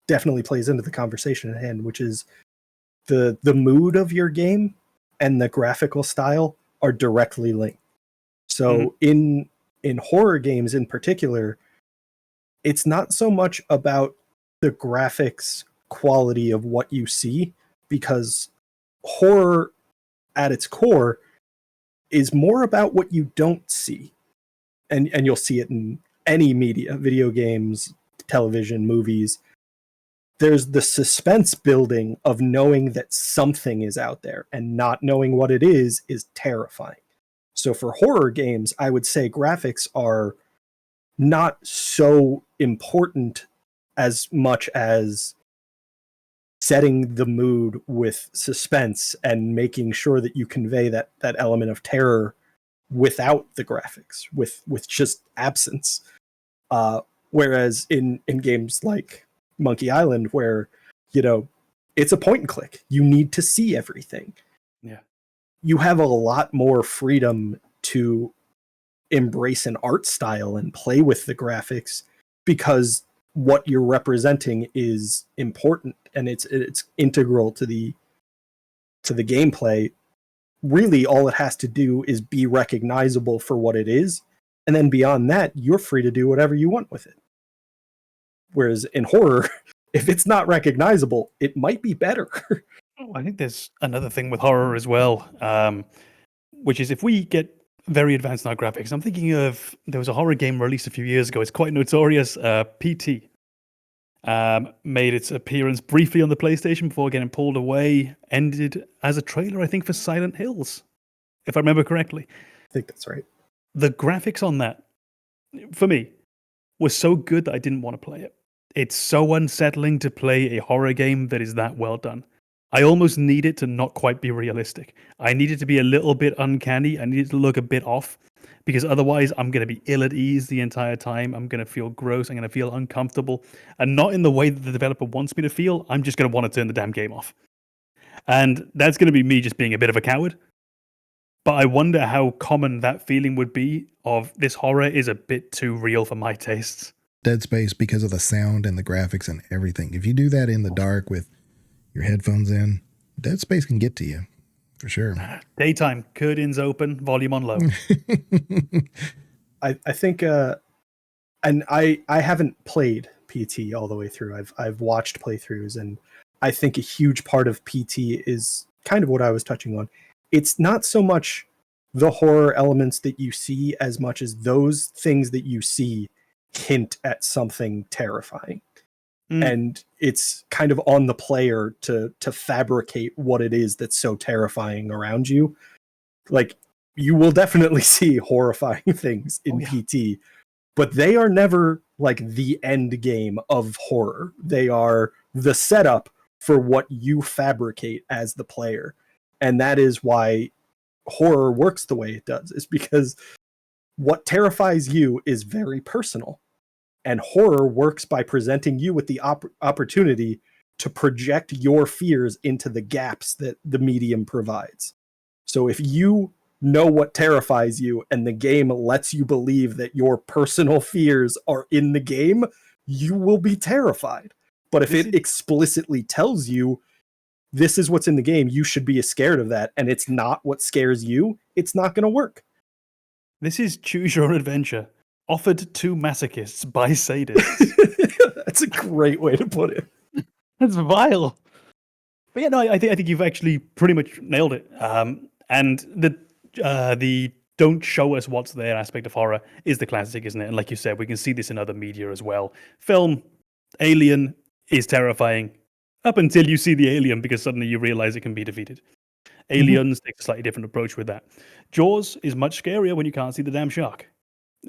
definitely plays into the conversation at hand, which is the mood of your game and the graphical style are directly linked. So in horror games in particular, it's not so much about the graphics quality of what you see, because horror at its core is more about what you don't see. And you'll see it in any media, video games, television, movies. There's the suspense building of knowing that something is out there, and not knowing what it is terrifying. So for horror games, I would say graphics are not so important as much as setting the mood with suspense and making sure that you convey that element of terror without the graphics, with just absence. Whereas in games like Monkey Island, where, it's a point and click, you need to see everything. Yeah. You have a lot more freedom to embrace an art style and play with the graphics, because what you're representing is important and it's integral to the gameplay. Really, all it has to do is be recognizable for what it is, and then beyond that, you're free to do whatever you want with it. Whereas in horror, if it's not recognizable, it might be better. Oh, I think there's another thing with horror as well, which is if we get very advanced in our graphics. I'm thinking of, there was a horror game released a few years ago. It's quite notorious. PT made its appearance briefly on the PlayStation before getting pulled away. Ended as a trailer, I think, for Silent Hills, if I remember correctly. I think that's right. The graphics on that, for me, was so good that I didn't want to play it. It's so unsettling to play a horror game that is that well done. I almost need it to not quite be realistic. I need it to be a little bit uncanny. I need it to look a bit off, because otherwise I'm going to be ill at ease the entire time. I'm going to feel gross. I'm going to feel uncomfortable, and not in the way that the developer wants me to feel. I'm just going to want to turn the damn game off. And that's going to be me just being a bit of a coward. But I wonder how common that feeling would be of this horror is a bit too real for my tastes. Dead Space, because of the sound and the graphics and everything. If you do that in the dark with your headphones in, Dead Space can get to you, for sure. Daytime, curtains open, volume on low. I think, and I haven't played PT all the way through. I've watched playthroughs, and I think a huge part of PT is kind of what I was touching on. It's not so much the horror elements that you see as much as those things that you see hint at something terrifying. And it's kind of on the player to fabricate what it is that's so terrifying around you. Like, you will definitely see horrifying things in PT, but they are never like the end game of horror. They are the setup for what you fabricate as the player. And that is why horror works the way it does, is because what terrifies you is very personal. And horror works by presenting you with the opportunity to project your fears into the gaps that the medium provides. So if you know what terrifies you and the game lets you believe that your personal fears are in the game, you will be terrified. But if it explicitly tells you this is what's in the game, you should be scared of that, and it's not what scares you, it's not going to work. This is Choose Your Own Adventure, offered to masochists by sadists. That's a great way to put it. That's vile. But yeah, no, I think you've actually pretty much nailed it. And the don't show us what's there aspect of horror is the classic, isn't it? And like you said, we can see this in other media as well. Film, Alien is terrifying up until you see the alien, because suddenly you realize it can be defeated. Aliens takes a slightly different approach with that. Jaws is much scarier when you can't see the damn shark.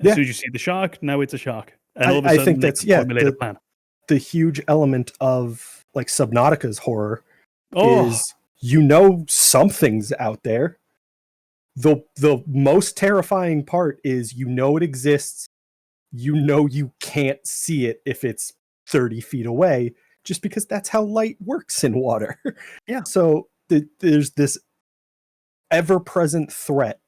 As soon as you see the shark, now it's a shark. And all of a sudden, I think that's formulate a plan. The huge element of like Subnautica's horror is something's out there. The most terrifying part is it exists. You can't see it if it's 30 feet away, just because that's how light works in water. Yeah. So there's this ever-present threat,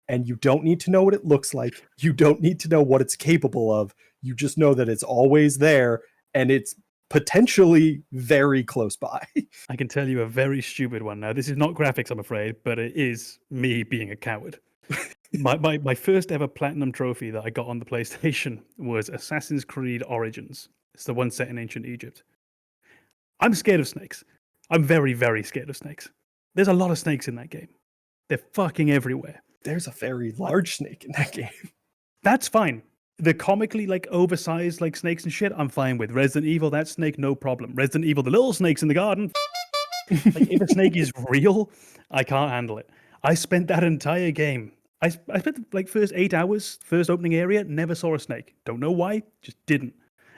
and you don't need to know what it looks like. You don't need to know what it's capable of. You just know that it's always there, and it's potentially very close by. I can tell you a very stupid one now. This is not graphics, I'm afraid, but it is me being a coward. My first ever platinum trophy that I got on the PlayStation was Assassin's Creed Origins. It's the one set in ancient Egypt. I'm scared of snakes. I'm very, very scared of snakes. There's a lot of snakes in that game. They're fucking everywhere. There's a very large snake in that game. That's fine. The comically oversized snakes and shit, I'm fine with. Resident Evil, that snake, no problem. Resident Evil, the little snakes in the garden. If a snake is real, I can't handle it. I spent that entire game. I spent first 8 hours, first opening area, never saw a snake. Don't know why, just didn't.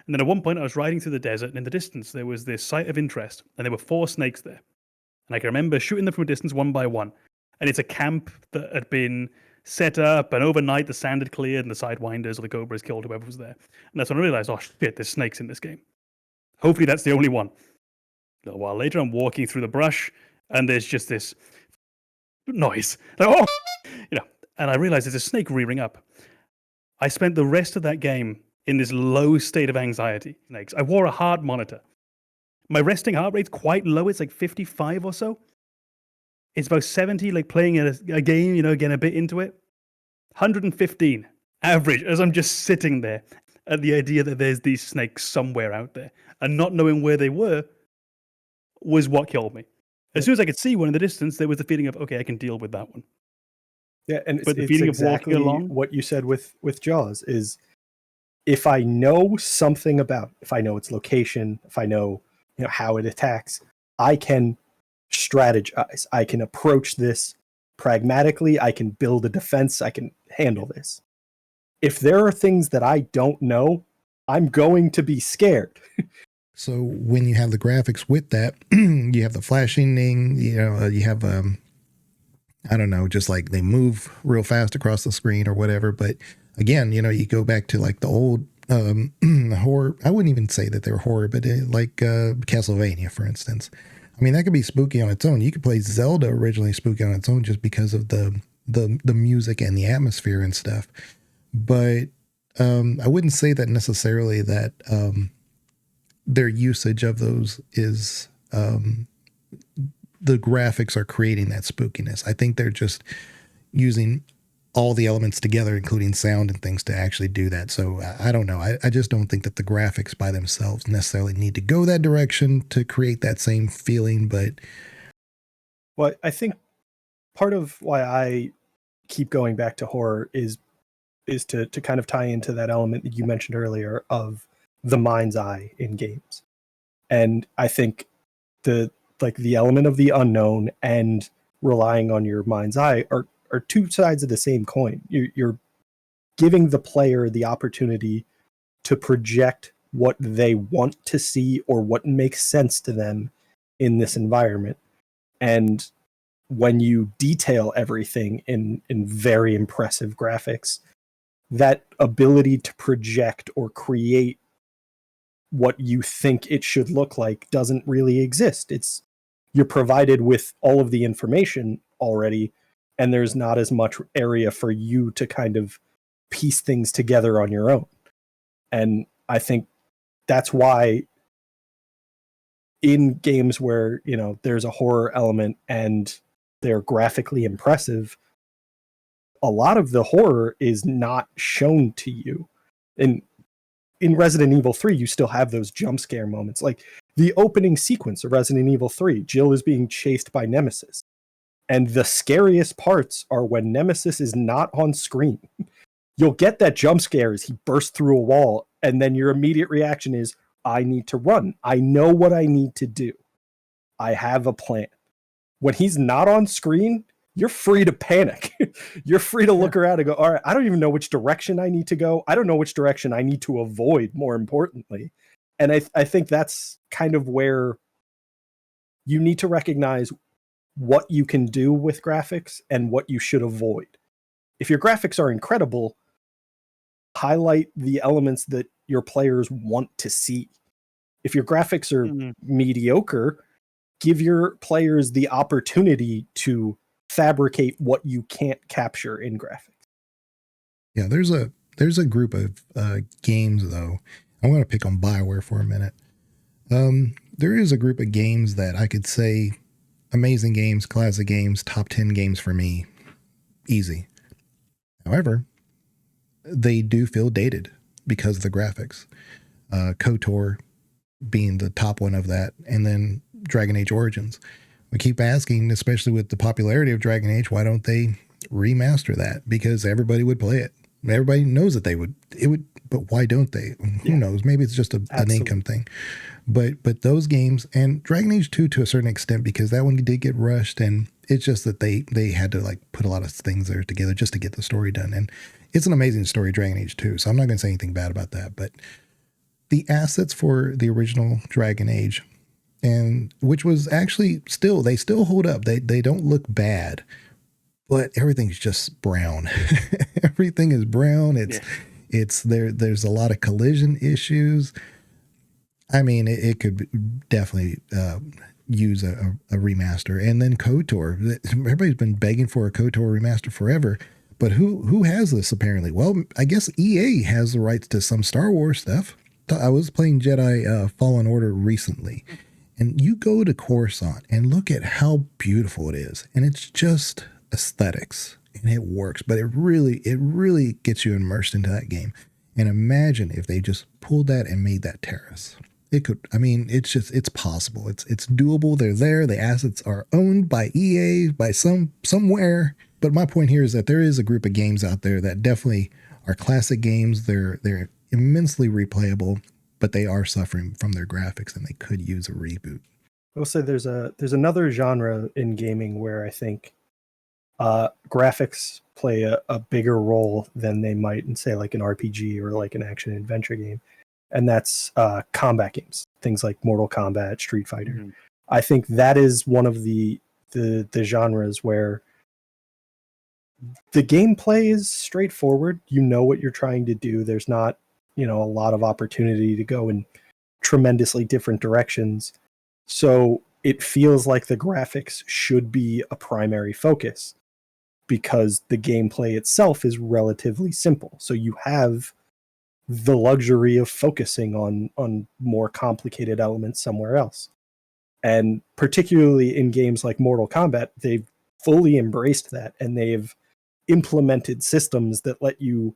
And then at one point I was riding through the desert, and in the distance there was this site of interest, and there were 4 snakes there. And I can remember shooting them from a distance one by one. And it's a camp that had been set up, and overnight the sand had cleared and the sidewinders or the cobras killed whoever was there. And that's when I realized, oh shit, there's snakes in this game. Hopefully that's the only one. A little while later, I'm walking through the brush, and there's just this noise. and I realized there's a snake rearing up. I spent the rest of that game in this low state of anxiety. Snakes. I wore a heart monitor. My resting heart rate's quite low. It's like 55 or so. It's about 70, like playing a game, getting a bit into it. 115 average as I'm just sitting there at the idea that there's these snakes somewhere out there, and not knowing where they were was what killed me. As soon as I could see one in the distance, there was the feeling of, okay, I can deal with that one. Yeah, and But the it's feeling exactly of walking along, what you said with Jaws is, if I know something about, if I know its location, if I know how it attacks, I can strategize. I can approach this pragmatically. I can build a defense. I can handle this. If there are things that I don't know, I'm going to be scared. So when you have the graphics with that, you have the flashing thing, you have, I don't know, just like they move real fast across the screen or whatever. But again, you go back to like the old horror. I wouldn't even say that they're horror, but like Castlevania, for instance. I mean, that could be spooky on its own. You could play Zelda originally spooky on its own just because of the music and the atmosphere and stuff. But I wouldn't say that necessarily that their usage of those is the graphics are creating that spookiness. I think they're just using all the elements together, including sound and things, to actually do that. So I don't know. I just don't think that the graphics by themselves necessarily need to go that direction to create that same feeling. But well, I think part of why I keep going back to horror is to kind of tie into that element that you mentioned earlier of the mind's eye in games. And I think the element of the unknown and relying on your mind's eye are two sides of the same coin. You're giving the player the opportunity to project what they want to see or what makes sense to them in this environment. And when you detail everything in very impressive graphics, that ability to project or create what you think it should look like doesn't really exist. You're provided with all of the information already, and there's not as much area for you to kind of piece things together on your own. And I think that's why in games where, there's a horror element and they're graphically impressive, a lot of the horror is not shown to you. In Resident Evil 3, you still have those jump scare moments. Like the opening sequence of Resident Evil 3, Jill is being chased by Nemesis. And the scariest parts are when Nemesis is not on screen. You'll get that jump scare as he bursts through a wall, and then your immediate reaction is, I need to run. I know what I need to do. I have a plan. When he's not on screen, you're free to panic. You're free to look around and go, all right, I don't even know which direction I need to go. I don't know which direction I need to avoid, more importantly. And I think that's kind of where you need to recognize what you can do with graphics and what you should avoid. If your graphics are incredible, highlight the elements that your players want to see. If your graphics are mediocre, give your players the opportunity to fabricate what you can't capture in graphics. yeah, there's a group of games, though. I want to pick on BioWare for a minute. There is a group of games that I could say amazing games, classic games, top 10 games for me. Easy. However, they do feel dated because of the graphics. KOTOR being the top one of that, and then Dragon Age Origins. We keep asking, especially with the popularity of Dragon Age, why don't they remaster that? Because everybody would play it. Everybody knows that it would, but why don't they? Who knows? Maybe it's just an income thing. But those games, and Dragon Age 2 to a certain extent, because that one did get rushed, and it's just that they had to like put a lot of things there together just to get the story done. And it's an amazing story, Dragon Age 2, so I'm not going to say anything bad about that. But the assets for the original Dragon Age, and which was actually they still hold up. They don't look bad, but everything's just brown. Everything is brown. It's there's a lot of collision issues. I mean, it could definitely use a remaster. And then KOTOR. Everybody's been begging for a KOTOR remaster forever, But who has this apparently? Well, I guess EA has the rights to some Star Wars stuff. I was playing Jedi Fallen Order recently, and you go to Coruscant and look at how beautiful it is, and it's just aesthetics, and it works. But it really gets you immersed into that game. And imagine if they just pulled that and made that terrace. It could. I mean, it's possible. It's doable. They're there. The assets are owned by EA, by somewhere. But my point here is that there is a group of games out there that definitely are classic games. They're immensely replayable, but they are suffering from their graphics, and they could use a reboot. I will say there's another genre in gaming where I think graphics play a bigger role than they might in, say, like an RPG or like an action adventure game, and that's combat games. Things like Mortal Kombat, Street Fighter. Mm-hmm. I think that is one of the genres where the gameplay is straightforward. You know what you're trying to do. There's not, a lot of opportunity to go in tremendously different directions. So it feels like the graphics should be a primary focus because the gameplay itself is relatively simple. So you have the luxury of focusing on more complicated elements somewhere else. And particularly in games like Mortal Kombat, they've fully embraced that, and they've implemented systems that let you,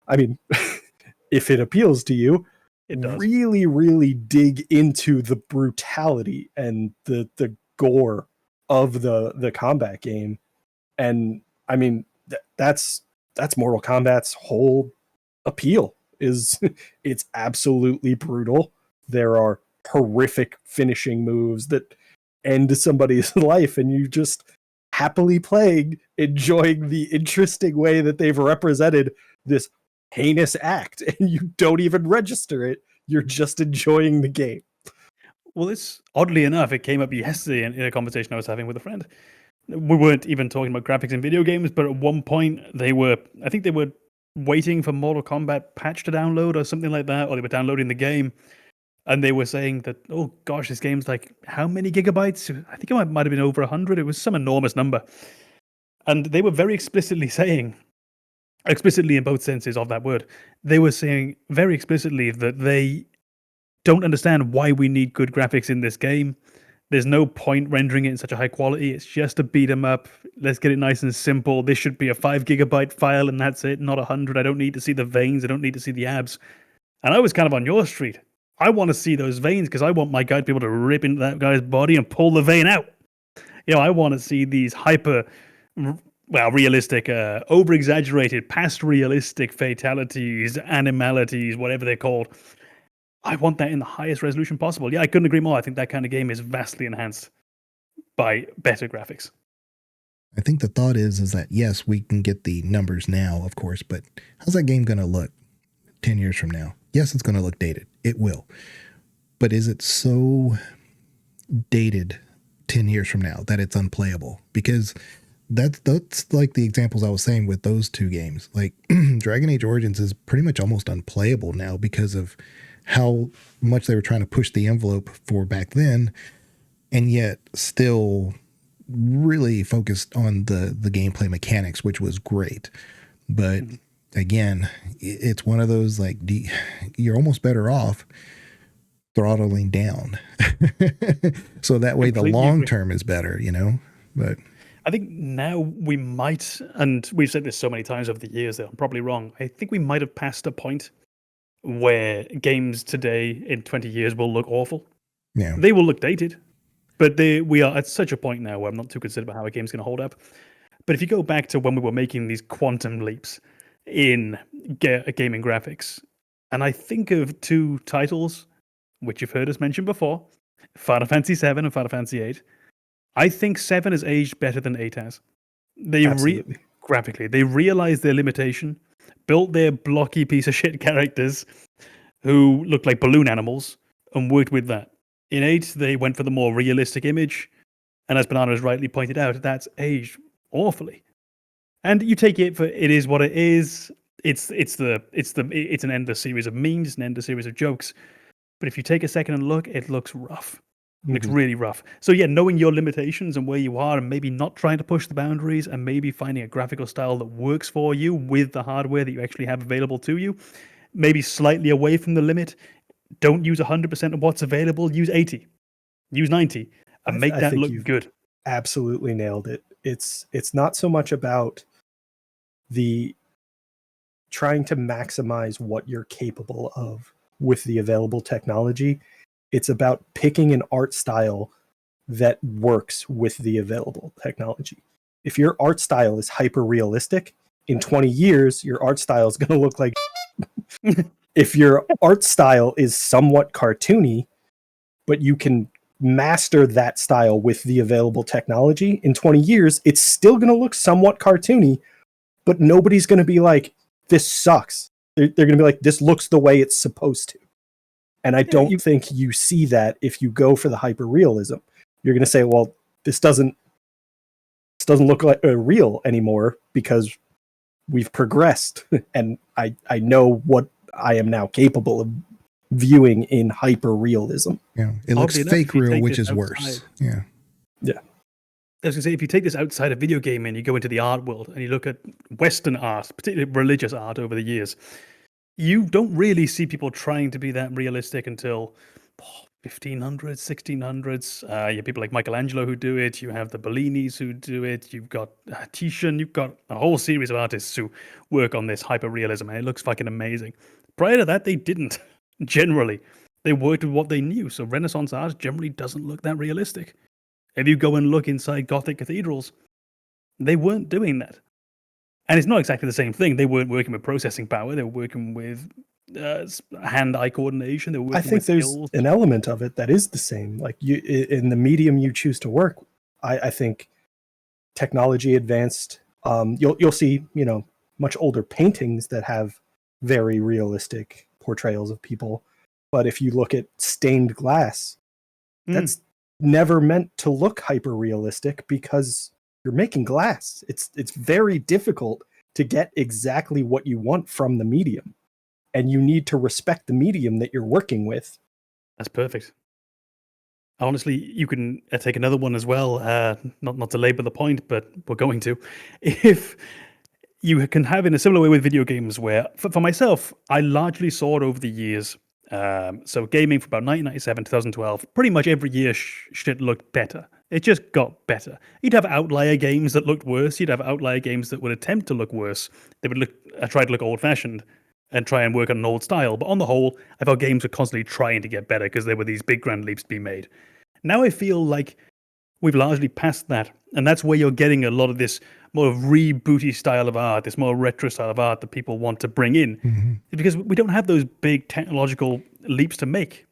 I mean, if it appeals to you, it does. Really, really dig into the brutality and the gore of the combat game. And I mean, that's Mortal Kombat's whole appeal, is it's absolutely brutal. There are horrific finishing moves that end somebody's life, and you just happily playing, enjoying the interesting way that they've represented this heinous act, and you don't even register it. You're just enjoying the game. Well, it's oddly enough, it came up yesterday in a conversation I was having with a friend. We weren't even talking about graphics in video games, but at one point I think they were waiting for Mortal Kombat patch to download or something like that, or they were downloading the game. And they were saying that, oh gosh, this game's like, how many gigabytes? I think it might have been over 100. It was some enormous number. And they were very explicitly saying, explicitly in both senses of that word, they were saying very explicitly that they don't understand why we need good graphics in this game. There's no point rendering it in such a high quality. It's just a beat 'em up. Let's get it nice and simple. This should be a 5 gigabyte file and that's it, not 100. I don't need to see the veins. I don't need to see the abs. And I was kind of on your street. I want to see those veins because I want my guy to be able to rip into that guy's body and pull the vein out. I want to see these realistic, over-exaggerated, past-realistic fatalities, animalities, whatever they're called. I want that in the highest resolution possible. Yeah, I couldn't agree more. I think that kind of game is vastly enhanced by better graphics. I think the thought is that, yes, we can get the numbers now, of course, but how's that game going to look 10 years from now? Yes, it's going to look dated. It will. But is it so dated 10 years from now that it's unplayable? Because that's like the examples I was saying with those two games. Like Dragon Age Origins is pretty much almost unplayable now because of how much they were trying to push the envelope for back then, and yet still really focused on the gameplay mechanics, which was great. But again, it's one of those, like, you're almost better off throttling down. So that way the long term is better, But I think now we might, and we've said this so many times over the years that I'm probably wrong, I think we might have passed a point where games today in 20 years will look awful. Yeah. They will look dated, but we are at such a point now where I'm not too concerned about how a game's going to hold up. But if you go back to when we were making these quantum leaps in gaming graphics, and I think of two titles which you've heard us mention before, Final Fantasy VII and Final Fantasy VIII. I think 7 has aged better than 8 has. Graphically, they realized their limitation, built their blocky piece of shit characters who looked like balloon animals, and worked with that. In 8, they went for the more realistic image, and as Banana has rightly pointed out, that's aged awfully. And you take it for it is what it is. It's an endless series of memes, an endless series of jokes. But if you take a second and look, it looks rough. Looks really rough. So yeah, knowing your limitations and where you are, and maybe not trying to push the boundaries, and maybe finding a graphical style that works for you with the hardware that you actually have available to you, maybe slightly away from the limit. Don't use 100% of what's available. Use 80, use 90, and make I that think look you've good. absolutely nailed it. It's not so much about the trying to maximize what you're capable of with the available technology. It's about picking an art style that works with the available technology. If your art style is hyper realistic, in 20 years, your art style is going to look like. If your art style is somewhat cartoony, but you can master that style with the available technology, in 20 years, it's still going to look somewhat cartoony, but nobody's going to be like, this sucks. They're going to be like, this looks the way it's supposed to. And I don't think you see that if you go for the hyper realism. You're going to say, well, this doesn't look like real anymore because we've progressed, and I know what I am now capable of viewing in hyper realism. Yeah, it looks fake real, which is worse. Yeah. I was going to say, if you take this outside of video gaming and you go into the art world and you look at Western art, particularly religious art over the years, you don't really see people trying to be that realistic until 1500s, 1600s. You have people like Michelangelo who do it. You have the Bellinis who do it. You've got Titian. You've got a whole series of artists who work on this hyper-realism, and it looks fucking amazing. Prior to that, they didn't. Generally, they worked with what they knew. So Renaissance art generally doesn't look that realistic. If you go and look inside Gothic cathedrals, they weren't doing that. And it's not exactly the same thing. They weren't working with processing power. They were working with hand-eye coordination. They were working I think there's skills. An element of it that is the same. Like you, in the medium you choose to work, I think technology advanced. You'll see, much older paintings that have very realistic portrayals of people. But if you look at stained glass, that's never meant to look hyper realistic because you're making glass. It's very difficult to get exactly what you want from the medium, and you need to respect the medium that you're working with. That's perfect. Honestly, you can take another one as well. Not to labor the point, but we're going to. If you can have, in a similar way with video games, where for myself, I largely saw it over the years. So gaming from about 1997, 2012, pretty much every year shit looked better. It just got better. You'd have outlier games that looked worse. You'd have outlier games that would attempt to look worse. They would try to look old-fashioned and try and work on an old style. But on the whole, I thought games were constantly trying to get better because there were these big grand leaps to be made. Now I feel like we've largely passed that. And that's where you're getting a lot of this more rebooty style of art, this more retro style of art that people want to bring in. Because we don't have those big technological leaps to make.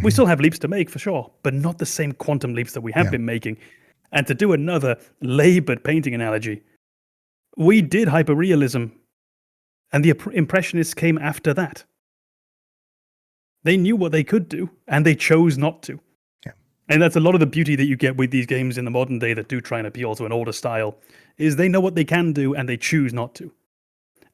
We still have leaps to make for sure, but not the same quantum leaps that we have been making. And to do another labored painting analogy, we did hyperrealism, and the Impressionists came after that. They knew what they could do, and they chose not to. Yeah. And that's a lot of the beauty that you get with these games in the modern day that do try and appeal to an older style, is they know what they can do, and they choose not to.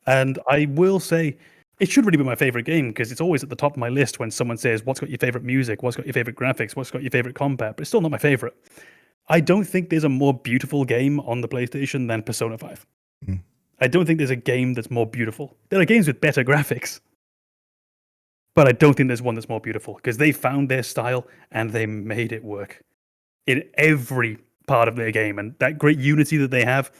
And I will say, it should really be my favorite game because it's always at the top of my list when someone says, what's got your favorite music? What's got your favorite graphics? What's got your favorite combat? But it's still not my favorite. I don't think there's a more beautiful game on the PlayStation than Persona 5. I don't think there's a game that's more beautiful. There are games with better graphics, but I don't think there's one that's more beautiful because they found their style and they made it work in every part of their game. And that great unity that they have,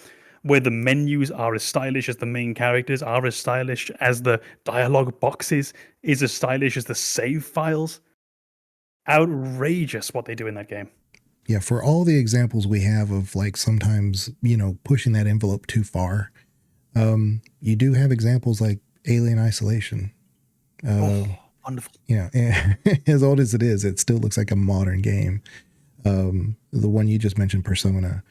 where the menus are as stylish as the main characters, are as stylish as the dialogue boxes, is as stylish as the save files. Outrageous what they do in that game. Yeah, for all the examples we have of like sometimes, pushing that envelope too far, you do have examples like Alien Isolation. Wonderful. As old as it is, it still looks like a modern game. The one you just mentioned, Persona.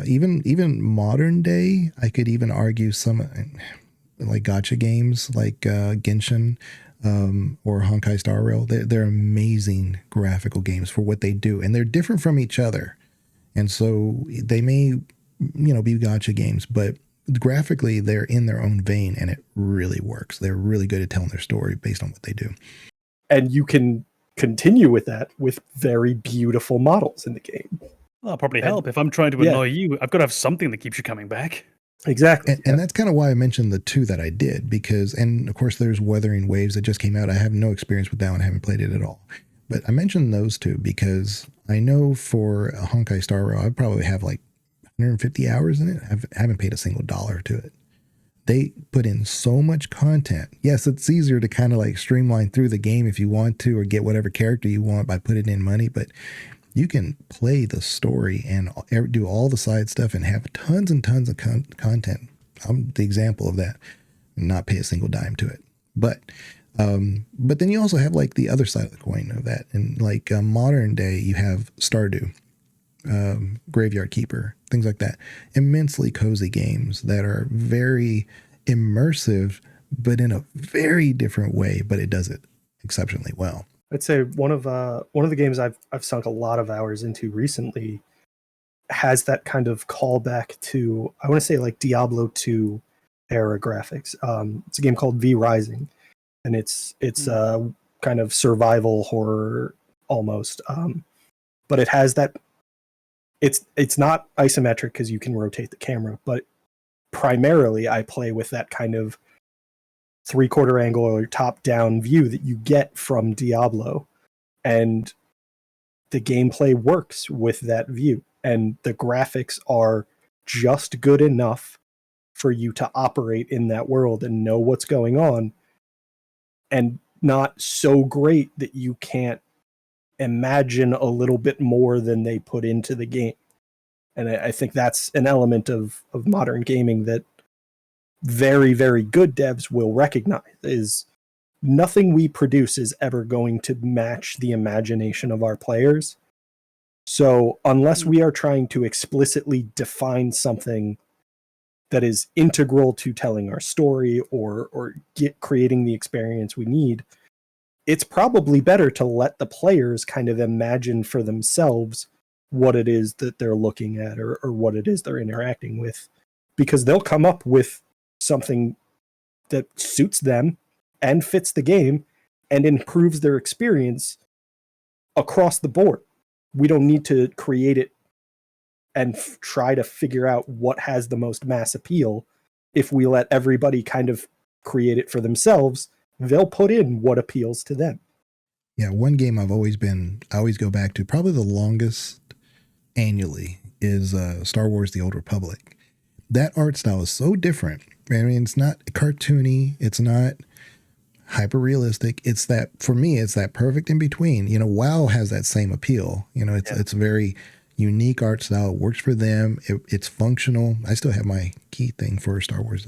Even modern day, I could even argue some like gacha games like Genshin or Honkai Star Rail. They're amazing graphical games for what they do, and they're different from each other. And so they may, be gacha games, but graphically they're in their own vein, and it really works. They're really good at telling their story based on what they do. And you can continue with that with very beautiful models in the game. That'll probably help. If I'm trying to annoy you, I've got to have something that keeps you coming back. Exactly. And that's kind of why I mentioned the 2 that I did, because, and of course there's Wuthering Waves that just came out. I have no experience with that one. I haven't played it at all. But I mentioned those 2 because I know for a Honkai Star Rail, I probably have like 150 hours in it. I haven't paid a single dollar to it. They put in so much content. Yes, it's easier to kind of like streamline through the game if you want to, or get whatever character you want by putting in money, but you can play the story and do all the side stuff and have tons and tons of content. I'm the example of that, and not pay a single dime to it. But then you also have like the other side of the coin of that. And like modern day, you have Stardew, Graveyard Keeper, things like that. Immensely cozy games that are very immersive, but in a very different way, but it does it exceptionally well. I'd say one of the games I've sunk a lot of hours into recently has that kind of callback to, I want to say like Diablo 2 era graphics. It's a game called V Rising, and it's a kind of survival horror almost. But it has that. It's not isometric because you can rotate the camera, but primarily I play with that kind of 3/4 angle or top-down view that you get from Diablo, and the gameplay works with that view, and the graphics are just good enough for you to operate in that world and know what's going on, and not so great that you can't imagine a little bit more than they put into the game. And I think that's an element of modern gaming that very, very good devs will recognize, is nothing we produce is ever going to match the imagination of our players. So unless we are trying to explicitly define something that is integral to telling our story or creating the experience we need, it's probably better to let the players kind of imagine for themselves what it is that they're looking at or what it is they're interacting with, because they'll come up with something that suits them and fits the game and improves their experience across the board. We don't need to create it and try to figure out what has the most mass appeal. If we let everybody kind of create it for themselves, they'll put in what appeals to them. Yeah, one game I always go back to, probably the longest annually, is Star Wars The Old Republic. That art style is so different. I mean, it's not cartoony, it's not hyper realistic. It's that, for me, it's that perfect in between. You know, WoW has that same appeal. You know, it's a very unique art style. It works for them. It's functional. I still have my key thing for Star Wars.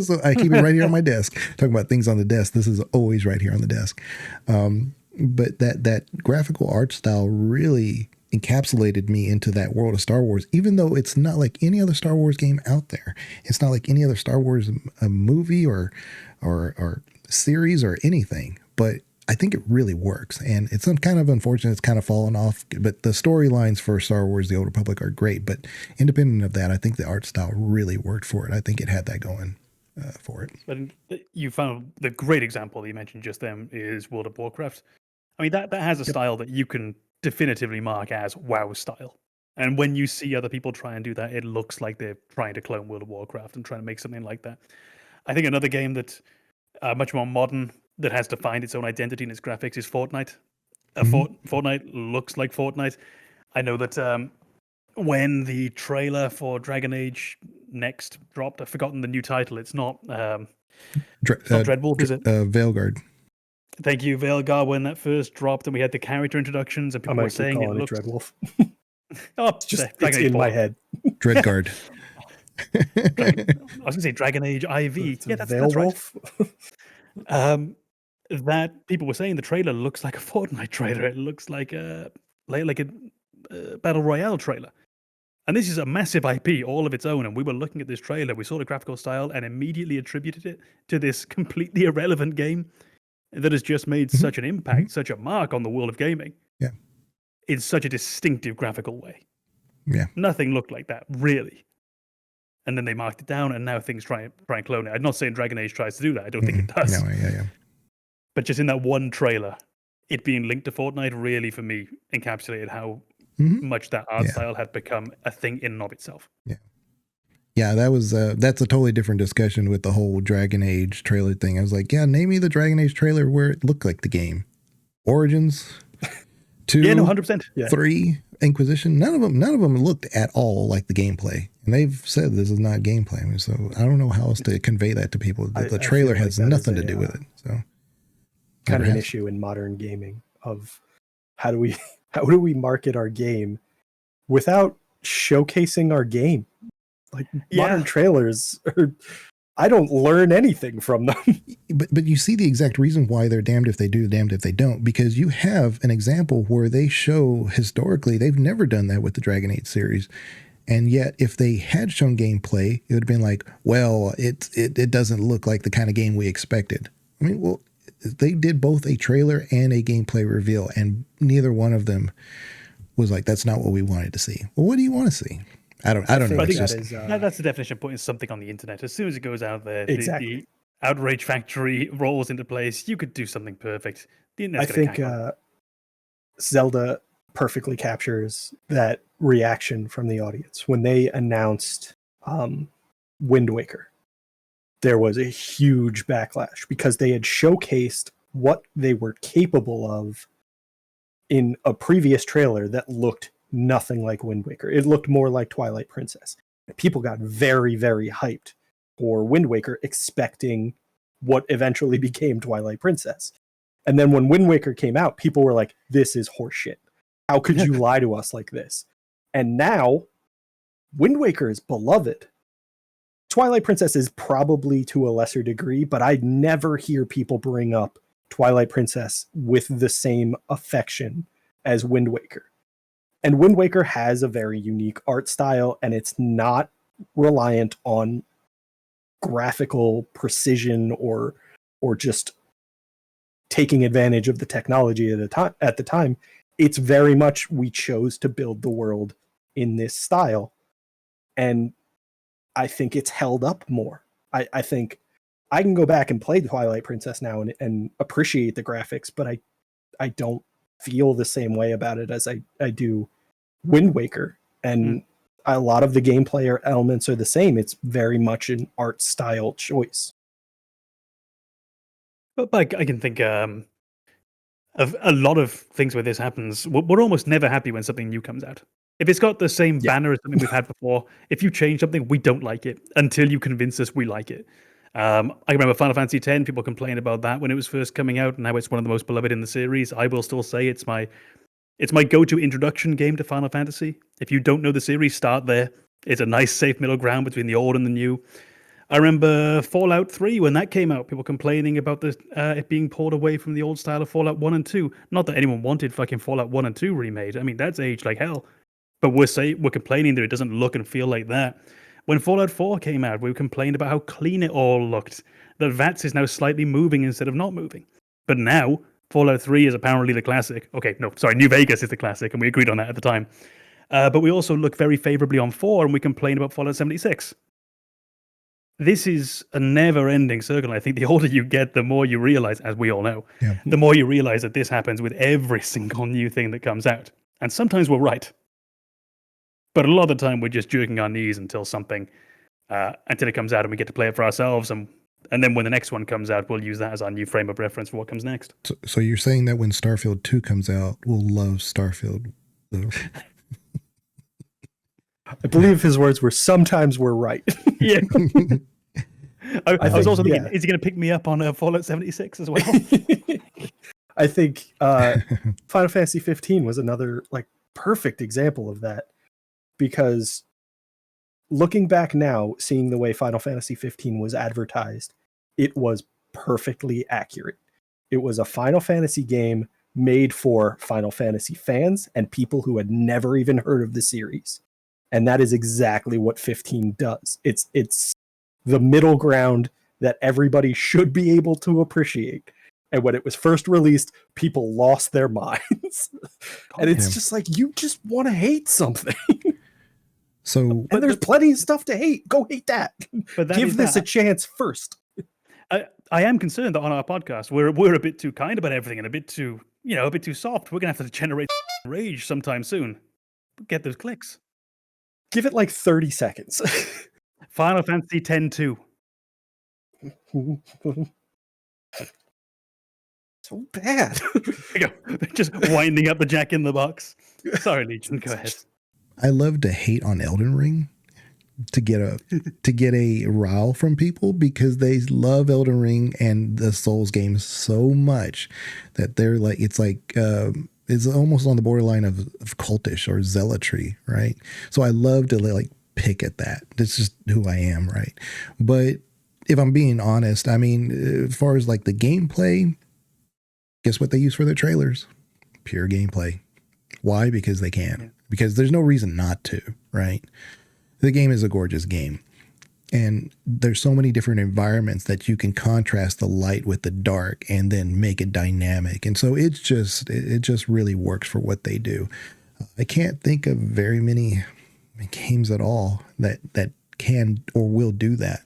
So I keep it right here on my desk. Talking about things on the desk, this is always right here on the desk. But that graphical art style really encapsulated me into that world of Star Wars, even though it's not like any other Star Wars game out there. It's not like any other Star Wars movie or series or anything, but I think it really works. And it's kind of unfortunate it's kind of fallen off, but the storylines for Star Wars The Old Republic are great. But independent of that, I think the art style really worked for it. I think it had that going for it. But you found the great example that you mentioned just then is World of Warcraft. I mean, that has a style that you can definitively mark as WoW style. And when you see other people try and do that, it looks like they're trying to clone World of Warcraft and trying to make something like that. I think another game that much more modern, that has defined its own identity in its graphics, is Fortnite. Fortnite looks like Fortnite. I know that when the trailer for Dragon Age Next dropped, I've forgotten the new title. It's not, it's not Dreadwolf, is it? Veilguard. Thank you, Veilguard. When that first dropped and we had the character introductions and people were saying it looked... Dreadwolf. It's in my head. Dreadguard. I was going to say Dragon Age IV. Yeah, that's right. That people were saying the trailer looks like a Fortnite trailer. It looks like a Battle Royale trailer. And this is a massive IP, all of its own. And we were looking at this trailer, we saw the graphical style and immediately attributed it to this completely irrelevant game that has just made such an impact, such a mark on the world of gaming. Yeah. In such a distinctive graphical way. Yeah. Nothing looked like that, really. And then they marked it down, and now things try and clone it. I'm not saying Dragon Age tries to do that. I don't think it does. Yeah. But just in that one trailer, it being linked to Fortnite really, for me, encapsulated how Mhm. much that art Yeah. style had become a thing in and of itself. Yeah, that's a totally different discussion with the whole Dragon Age trailer thing. I was like, yeah, name me the Dragon Age trailer where it looked like the game. Origins, 2, Yeah, no, 100%. Yeah. 3, Inquisition. None of them looked at all like the gameplay, and they've said this is not gameplay. I mean, so I don't know how else to convey that to people. The I trailer feel like has that nothing is to do with it. So kind never of an has. issue in modern gaming of how do we market our game without showcasing our game. Like modern trailers I don't learn anything from them. But you see the exact reason why they're damned if they do, damned if they don't, because you have an example where they show historically they've never done that with the Dragon Age series. And yet if they had shown gameplay, it would have been like, well, it doesn't look like the kind of game we expected. I mean, well, they did both a trailer and a gameplay reveal, and neither one of them was like, that's not what we wanted to see. Well, what do you want to see? I don't know. think It's that just, is, That's the definition of putting something on the internet. As soon as it goes out there, Exactly. the outrage factory rolls into place. You could do something perfect. The I internet's gonna think cack on. Zelda perfectly captures that reaction from the audience. When they announced Wind Waker, there was a huge backlash because they had showcased what they were capable of in a previous trailer that looked nothing like Wind Waker. It looked more like Twilight Princess. People got very, very hyped for Wind Waker, expecting what eventually became Twilight Princess. And then when Wind Waker came out, people were like, this is horseshit. How could you lie to us like this? And now, Wind Waker is beloved. Twilight Princess is probably to a lesser degree, but I never hear people bring up Twilight Princess with the same affection as Wind Waker. And Wind Waker has a very unique art style, and it's not reliant on graphical precision or just taking advantage of the technology at the time. It's very much, we chose to build the world in this style, and I think it's held up more. I think I can go back and play the Twilight Princess now and appreciate the graphics, but I don't feel the same way about it as I do Wind Waker. And a lot of the gameplay elements are the same. It's very much an art style choice. But I can think of a lot of things where this happens. We're almost never happy when something new comes out. If it's got the same banner as something we've had before, if you change something, we don't like it until you convince us we like it. I remember Final Fantasy X, people complained about that when it was first coming out, and now it's one of the most beloved in the series. I will still say it's my go-to introduction game to Final Fantasy. If you don't know the series, start there. It's a nice, safe middle ground between the old and the new. I remember Fallout 3, when that came out, people complaining about it being pulled away from the old style of Fallout 1 and 2. Not that anyone wanted fucking Fallout 1 and 2 remade. I mean, that's aged like hell. But we're complaining that it doesn't look and feel like that. When Fallout 4 came out, we complained about how clean it all looked. That VATS is now slightly moving instead of not moving. But now, Fallout 3 is apparently the classic. Okay, no, sorry, New Vegas is the classic, and we agreed on that at the time. But we also look very favorably on 4, and we complain about Fallout 76. This is a never-ending circle. I think the older you get, the more you realize, as we all know, the more you realize that this happens with every single new thing that comes out. And sometimes we're right. But a lot of the time, we're just jerking our knees until it comes out and we get to play it for ourselves. And then when the next one comes out, we'll use that as our new frame of reference for what comes next. So you're saying that when Starfield 2 comes out, we'll love Starfield? I believe his words were, sometimes we're right. Yeah. I was also thinking, is he going to pick me up on Fallout 76 as well? I think Final Fantasy 15 was another perfect example of that, because looking back now, seeing the way Final Fantasy 15 was advertised, it was perfectly accurate. It was a Final Fantasy game made for Final Fantasy fans and people who had never even heard of the series. And that is exactly what 15 does. It's the middle ground that everybody should be able to appreciate. And when it was first released, people lost their minds. And it's just like, you just want to hate something. So, and there's plenty of stuff to hate. Go hate that. But give this a chance first. I am concerned that on our podcast, we're a bit too kind about everything and a bit too a bit too soft. We're gonna have to generate rage sometime soon. Get those clicks. Give it like 30 seconds. Final Fantasy X-2. So bad. There you go. Just winding up the Jack in the Box. Sorry, Legion. Go ahead. I love to hate on Elden Ring to get a rile from people because they love Elden Ring and the Souls games so much that they're like, it's almost on the borderline of cultish or zealotry, right? So I love to like pick at that. That's just who I am, right? But if I'm being honest, I mean, as far as like the gameplay, guess what they use for their trailers? Pure gameplay. Why? Because they can. Yeah. Because there's no reason not to, right? The game is a gorgeous game. And there's so many different environments that you can contrast the light with the dark and then make it dynamic. And so it just really works for what they do. I can't think of very many games at all that can or will do that.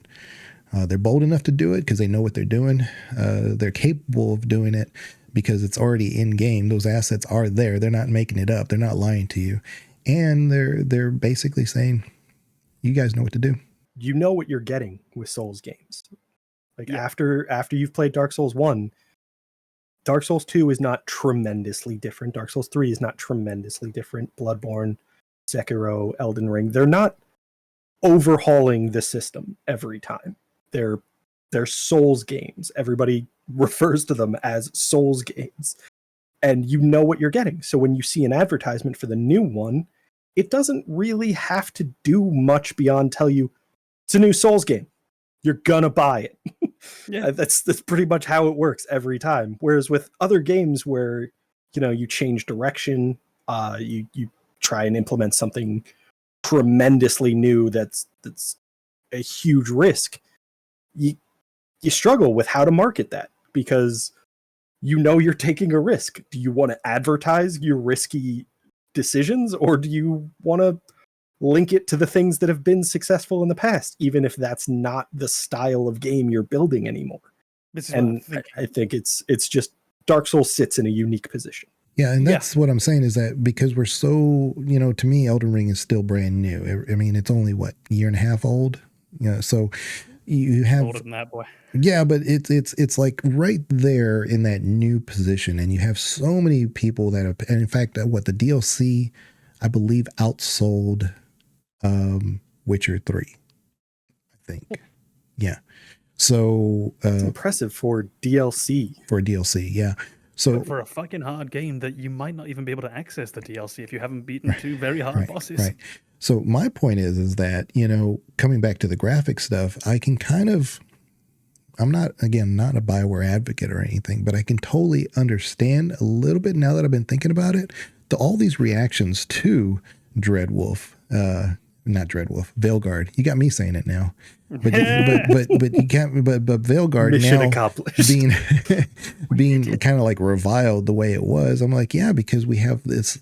They're bold enough to do it because they know what they're doing. They're capable of doing it because it's already in game. Those assets are there. They're not making it up. They're not lying to you. And they're basically saying, you guys know what to do. You know what you're getting with Souls games. Like after you've played Dark Souls 1, Dark Souls 2 is not tremendously different. Dark Souls 3 is not tremendously different. Bloodborne, Sekiro, Elden Ring, they're not overhauling the system every time. They're Souls games. Everybody refers to them as Souls games. And you know what you're getting. So when you see an advertisement for the new one, it doesn't really have to do much beyond tell you it's a new Souls game. You're gonna buy it. Yeah. That's pretty much how it works every time. Whereas with other games where, you change direction, you try and implement something tremendously new that's a huge risk, you struggle with how to market that because you're taking a risk. Do you want to advertise your risky decisions, or do you want to link it to the things that have been successful in the past, even if that's not the style of game you're building anymore? And I think it's just Dark Souls sits in a unique position. Yeah, and that's what I'm saying is that because we're so, to me, Elden Ring is still brand new. I mean, it's only year and a half old. So you have older than that, boy. Yeah, but it's like right there in that new position, and you have so many people that have, and in fact, the DLC, I believe, outsold Witcher 3, I think. Yeah. So it's impressive for DLC. For DLC, yeah. So for a fucking hard game that you might not even be able to access the DLC if you haven't beaten two very hard bosses. Right. So my point is that, coming back to the graphic stuff, I can kind of, I'm not a BioWare advocate or anything, but I can totally understand a little bit now that I've been thinking about it, all these reactions to not Dreadwolf, Veilguard. You got me saying it now, but you can't. But Veilguard mission now accomplished. being kind of like reviled the way it was. I'm like, yeah, because we have this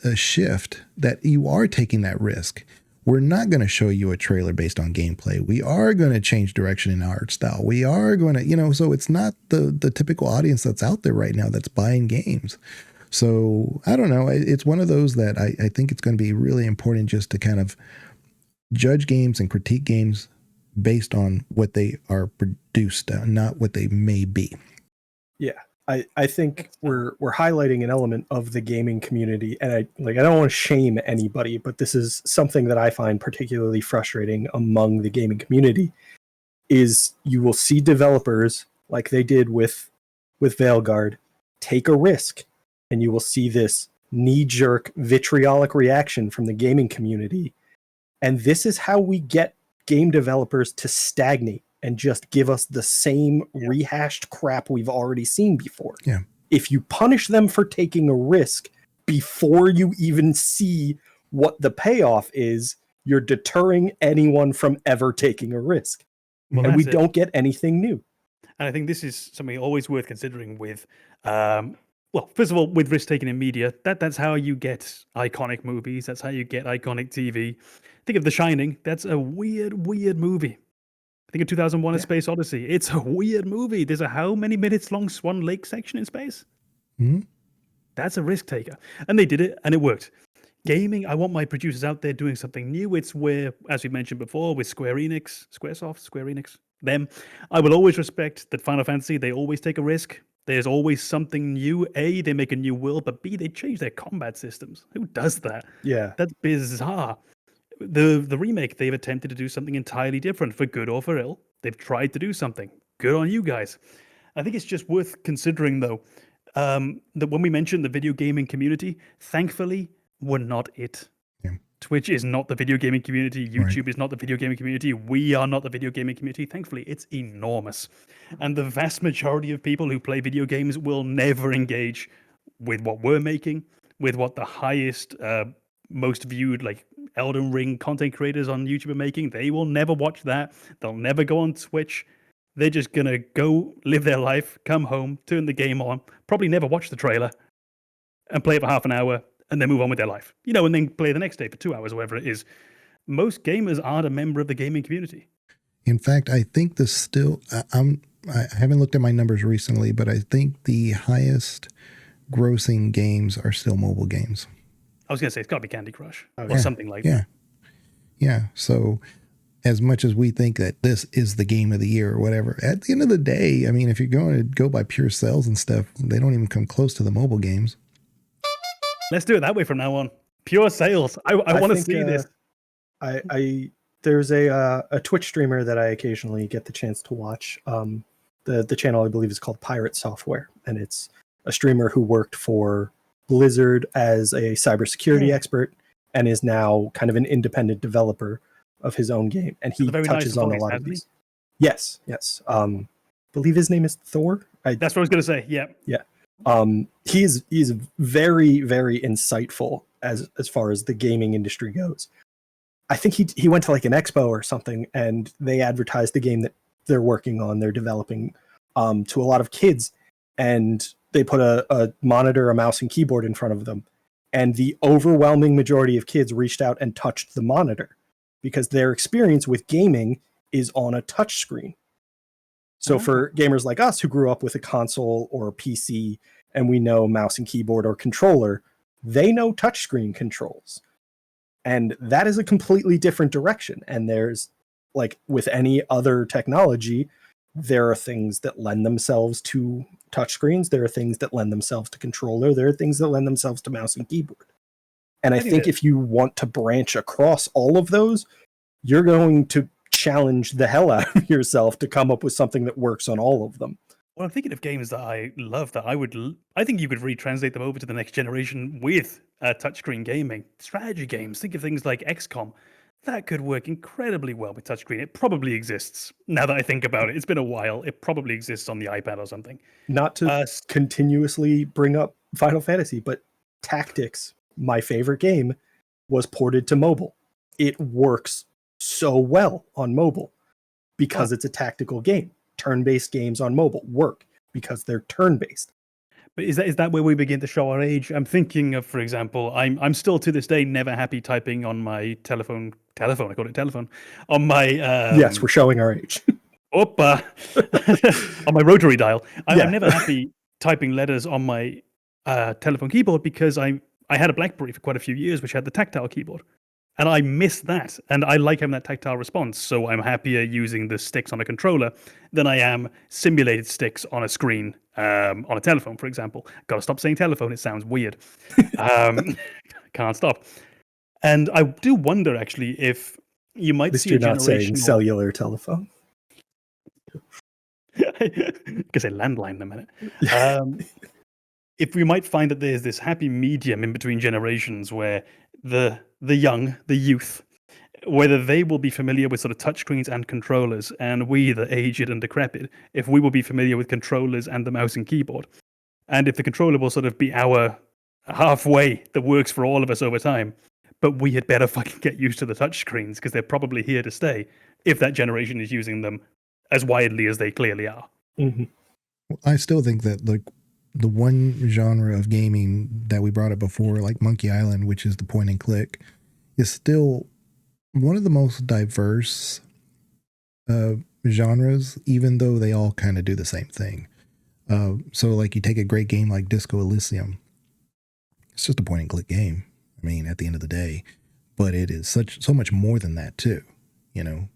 a shift that you are taking that risk. We're not going to show you a trailer based on gameplay. We are going to change direction in art style. We are going to, so it's not the typical audience that's out there right now that's buying games. So I don't know. It's one of those that I think it's going to be really important just to kind of judge games and critique games based on what they are produced, not what they may be. Yeah. I think we're highlighting an element of the gaming community, and I don't want to shame anybody, but this is something that I find particularly frustrating among the gaming community. Is you will see developers like they did with Veilguard take a risk, and you will see this knee-jerk vitriolic reaction from the gaming community, and this is how we get game developers to stagnate and just give us the same rehashed crap we've already seen before. Yeah. If you punish them for taking a risk before you even see what the payoff is, you're deterring anyone from ever taking a risk. Well, and we don't get anything new. And I think this is something always worth considering with, first of all, with risk taken in media, that's how you get iconic movies. That's how you get iconic TV. Think of The Shining. That's a weird movie. Think of 2001: A Space Odyssey. It's a weird movie. There's a how many minutes long Swan Lake section in space? Mm-hmm. That's a risk taker. And they did it, and it worked. Gaming, I want my producers out there doing something new. It's where, as we mentioned before, with Square Enix, them, I will always respect that Final Fantasy, they always take a risk. There's always something new. A, they make a new world, but B, they change their combat systems. Who does that? Yeah. That's bizarre. The remake, they've attempted to do something entirely different, for good or for ill. They've tried to do something. Good on you guys. I think it's just worth considering, though, that when we mentioned the video gaming community, thankfully, we're not it. Yeah. Twitch is not the video gaming community. YouTube Right. is not the video gaming community. We are not the video gaming community. Thankfully, it's enormous. And the vast majority of people who play video games will never engage with what we're making, with what the highest, most viewed, like Elden Ring content creators on YouTube are making. They will never watch that. They'll never go on Twitch. They're just going to go live their life, come home, turn the game on, probably never watch the trailer, and play it for half an hour, and then move on with their life. And then play the next day for 2 hours or whatever it is. Most gamers aren't a member of the gaming community. In fact, I think I haven't looked at my numbers recently, but I think the highest grossing games are still mobile games. I was going to say, it's got to be Candy Crush or yeah, something like yeah. that. Yeah. So as much as we think that this is the game of the year or whatever, at the end of the day, I mean, if you're going to go by pure sales and stuff, they don't even come close to the mobile games. Let's do it that way from now on. Pure sales. I want to see this. There's a Twitch streamer that I occasionally get the chance to watch. The channel, I believe, is called Pirate Software, and it's a streamer who worked for Blizzard as a cybersecurity expert and is now kind of an independent developer of his own game. And he touches on a lot of these. Yes. Believe his name is Thor. That's what I was going to say. Yeah. He's very, very insightful as far as the gaming industry goes. I think he went to like an expo or something, and they advertised the game that they're working on, they're developing, to a lot of kids, and they put a monitor, a mouse, and keyboard in front of them, and the overwhelming majority of kids reached out and touched the monitor because their experience with gaming is on a touch screen. So for gamers like us who grew up with a console or a PC and we know mouse and keyboard or controller, they know touchscreen controls. And that is a completely different direction. And there's, like with any other technology, there are things that lend themselves to touchscreens. There are things that lend themselves to controller. There are things that lend themselves to mouse and keyboard. And I think if you want to branch across all of those, you're going to challenge the hell out of yourself to come up with something that works on all of them. Well, I'm thinking of games that I love that I think you could retranslate them over to the next generation with touchscreen gaming. Strategy games, think of things like XCOM. That could work incredibly well with touchscreen. It probably exists. Now that I think about it, it's been a while. It probably exists on the iPad or something. Not to continuously bring up Final Fantasy, but Tactics, my favorite game, was ported to mobile. It works so well on mobile because it's a tactical game. Turn-based games on mobile work because they're turn-based. But is that where we begin to show our age? I'm thinking of, for example, I'm still to this day never happy typing on my telephone. I call it telephone. On my yes, we're showing our age. on my rotary dial. I'm never happy typing letters on my telephone keyboard because I had a BlackBerry for quite a few years, which had the tactile keyboard. And I miss that. And I like having that tactile response. So I'm happier using the sticks on a controller than I am simulated sticks on a screen, on a telephone, for example. Got to stop saying telephone. It sounds weird. Can't stop. And I do wonder, actually, if you might see a generational... You're not saying cellular telephone. Because I landline in a minute. If we might find that there's this happy medium in between generations where the young, the youth, whether they will be familiar with sort of touchscreens and controllers, and we, the aged and decrepit, if we will be familiar with controllers and the mouse and keyboard. And if the controller will sort of be our halfway that works for all of us over time, but we had better fucking get used to the touchscreens because they're probably here to stay if that generation is using them as widely as they clearly are. Mm-hmm. I still think that the one genre of gaming that we brought up before, like Monkey Island, which is the point and click, is still one of the most diverse genres, even though they all kind of do the same thing. So like you take a great game like Disco Elysium, It's just a point and click game. I mean, at the end of the day, but it is so much more than that too.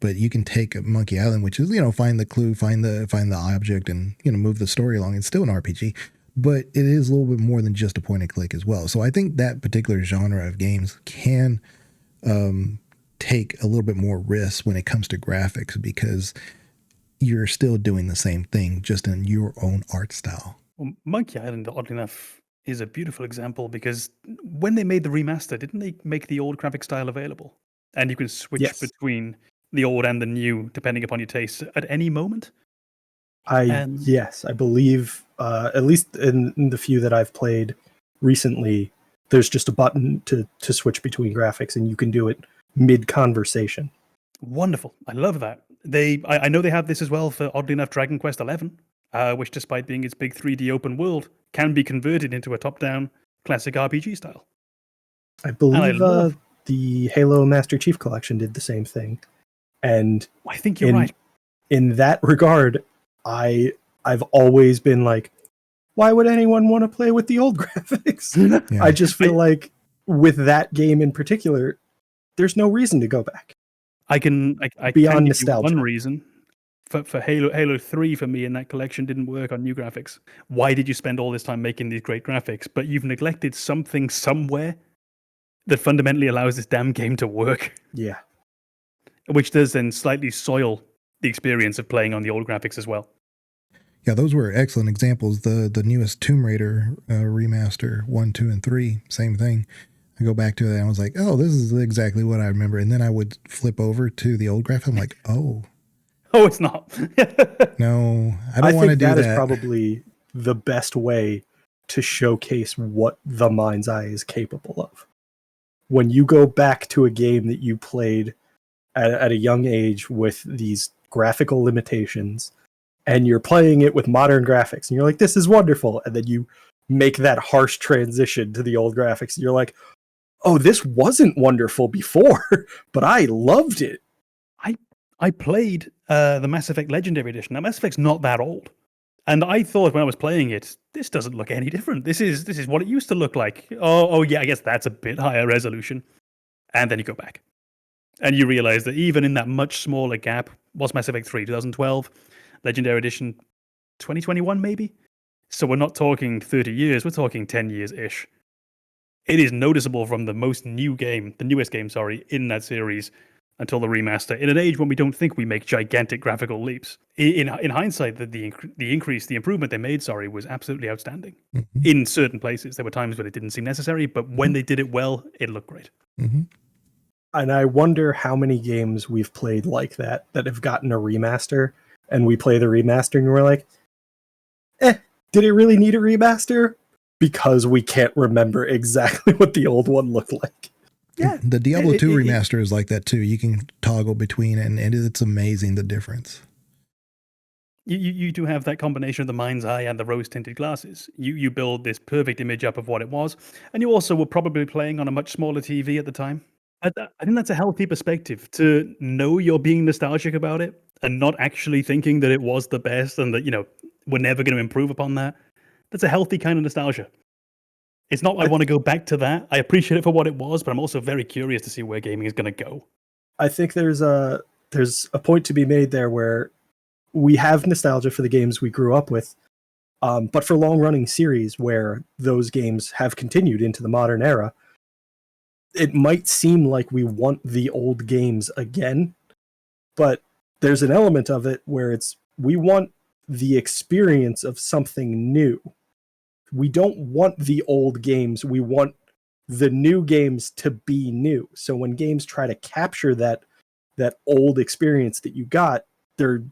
But you can take Monkey Island, which is, find the clue, find the object, and, move the story along. It's still an RPG, but it is a little bit more than just a point and click as well. So I think that particular genre of games can take a little bit more risk when it comes to graphics, because you're still doing the same thing, just in your own art style. Well, Monkey Island, oddly enough, is a beautiful example, because when they made the remaster, didn't they make the old graphic style available? And you can switch between the old and the new, depending upon your taste, at any moment? Yes, I believe, at least in the few that I've played recently, there's just a button to switch between graphics, and you can do it mid-conversation. Wonderful. I love that. I know they have this as well for, oddly enough, Dragon Quest XI, which, despite being its big 3D open world, can be converted into a top-down classic RPG style. I believe the Halo Master Chief Collection did the same thing. And I think you're right. In that regard, I've always been like, why would anyone want to play with the old graphics? Yeah. I just feel like with that game in particular, there's no reason to go back. I can beyond give nostalgia. You one reason for Halo 3 for me in that collection didn't work on new graphics. Why did you spend all this time making these great graphics, but you've neglected something somewhere that fundamentally allows this damn game to work? Yeah. Which does then slightly soil the experience of playing on the old graphics as well. Yeah, those were excellent examples. The newest Tomb Raider remaster, 1, 2, and 3, same thing. I go back to that and I was like, oh, this is exactly what I remember. And then I would flip over to the old graphic. I'm like, oh. Oh, it's not. No, I don't want to do that. That is probably the best way to showcase what the mind's eye is capable of. When you go back to a game that you played at a young age with these graphical limitations, and you're playing it with modern graphics, and you're like, this is wonderful. And then you make that harsh transition to the old graphics, and you're like, oh, this wasn't wonderful before, but I loved it. I played the Mass Effect Legendary Edition. Now, Mass Effect's not that old. And I thought when I was playing it, this doesn't look any different. This is what it used to look like. Oh yeah, I guess that's a bit higher resolution. And then you go back. And you realize that even in that much smaller gap, was Mass Effect 3 2012, Legendary Edition 2021 maybe? So we're not talking 30 years, we're talking 10 years-ish. It is noticeable from the newest game, in that series until the remaster, in an age when we don't think we make gigantic graphical leaps. In hindsight, the improvement they made, was absolutely outstanding. Mm-hmm. In certain places, there were times when it didn't seem necessary, but when they did it well, it looked great. Mm-hmm. And I wonder how many games we've played like that have gotten a remaster, and we play the remaster and we're like, did it really need a remaster? Because we can't remember exactly what the old one looked like. Yeah, the Diablo 2 remaster is like that too. You can toggle between it, and it's amazing the difference. You do have that combination of the mind's eye and the rose-tinted glasses. You build this perfect image up of what it was, and you also were probably playing on a much smaller TV at the time. I think that's a healthy perspective, to know you're being nostalgic about it and not actually thinking that it was the best and that, we're never going to improve upon that. That's a healthy kind of nostalgia. It's not I want to go back to that. I appreciate it for what it was, but I'm also very curious to see where gaming is going to go. I think there's a point to be made there where we have nostalgia for the games we grew up with, but for long-running series where those games have continued into the modern era, it might seem like we want the old games again, but there's an element of it where we want the experience of something new. We don't want the old games. We want the new games to be new. So when games try to capture that old experience that you got, they're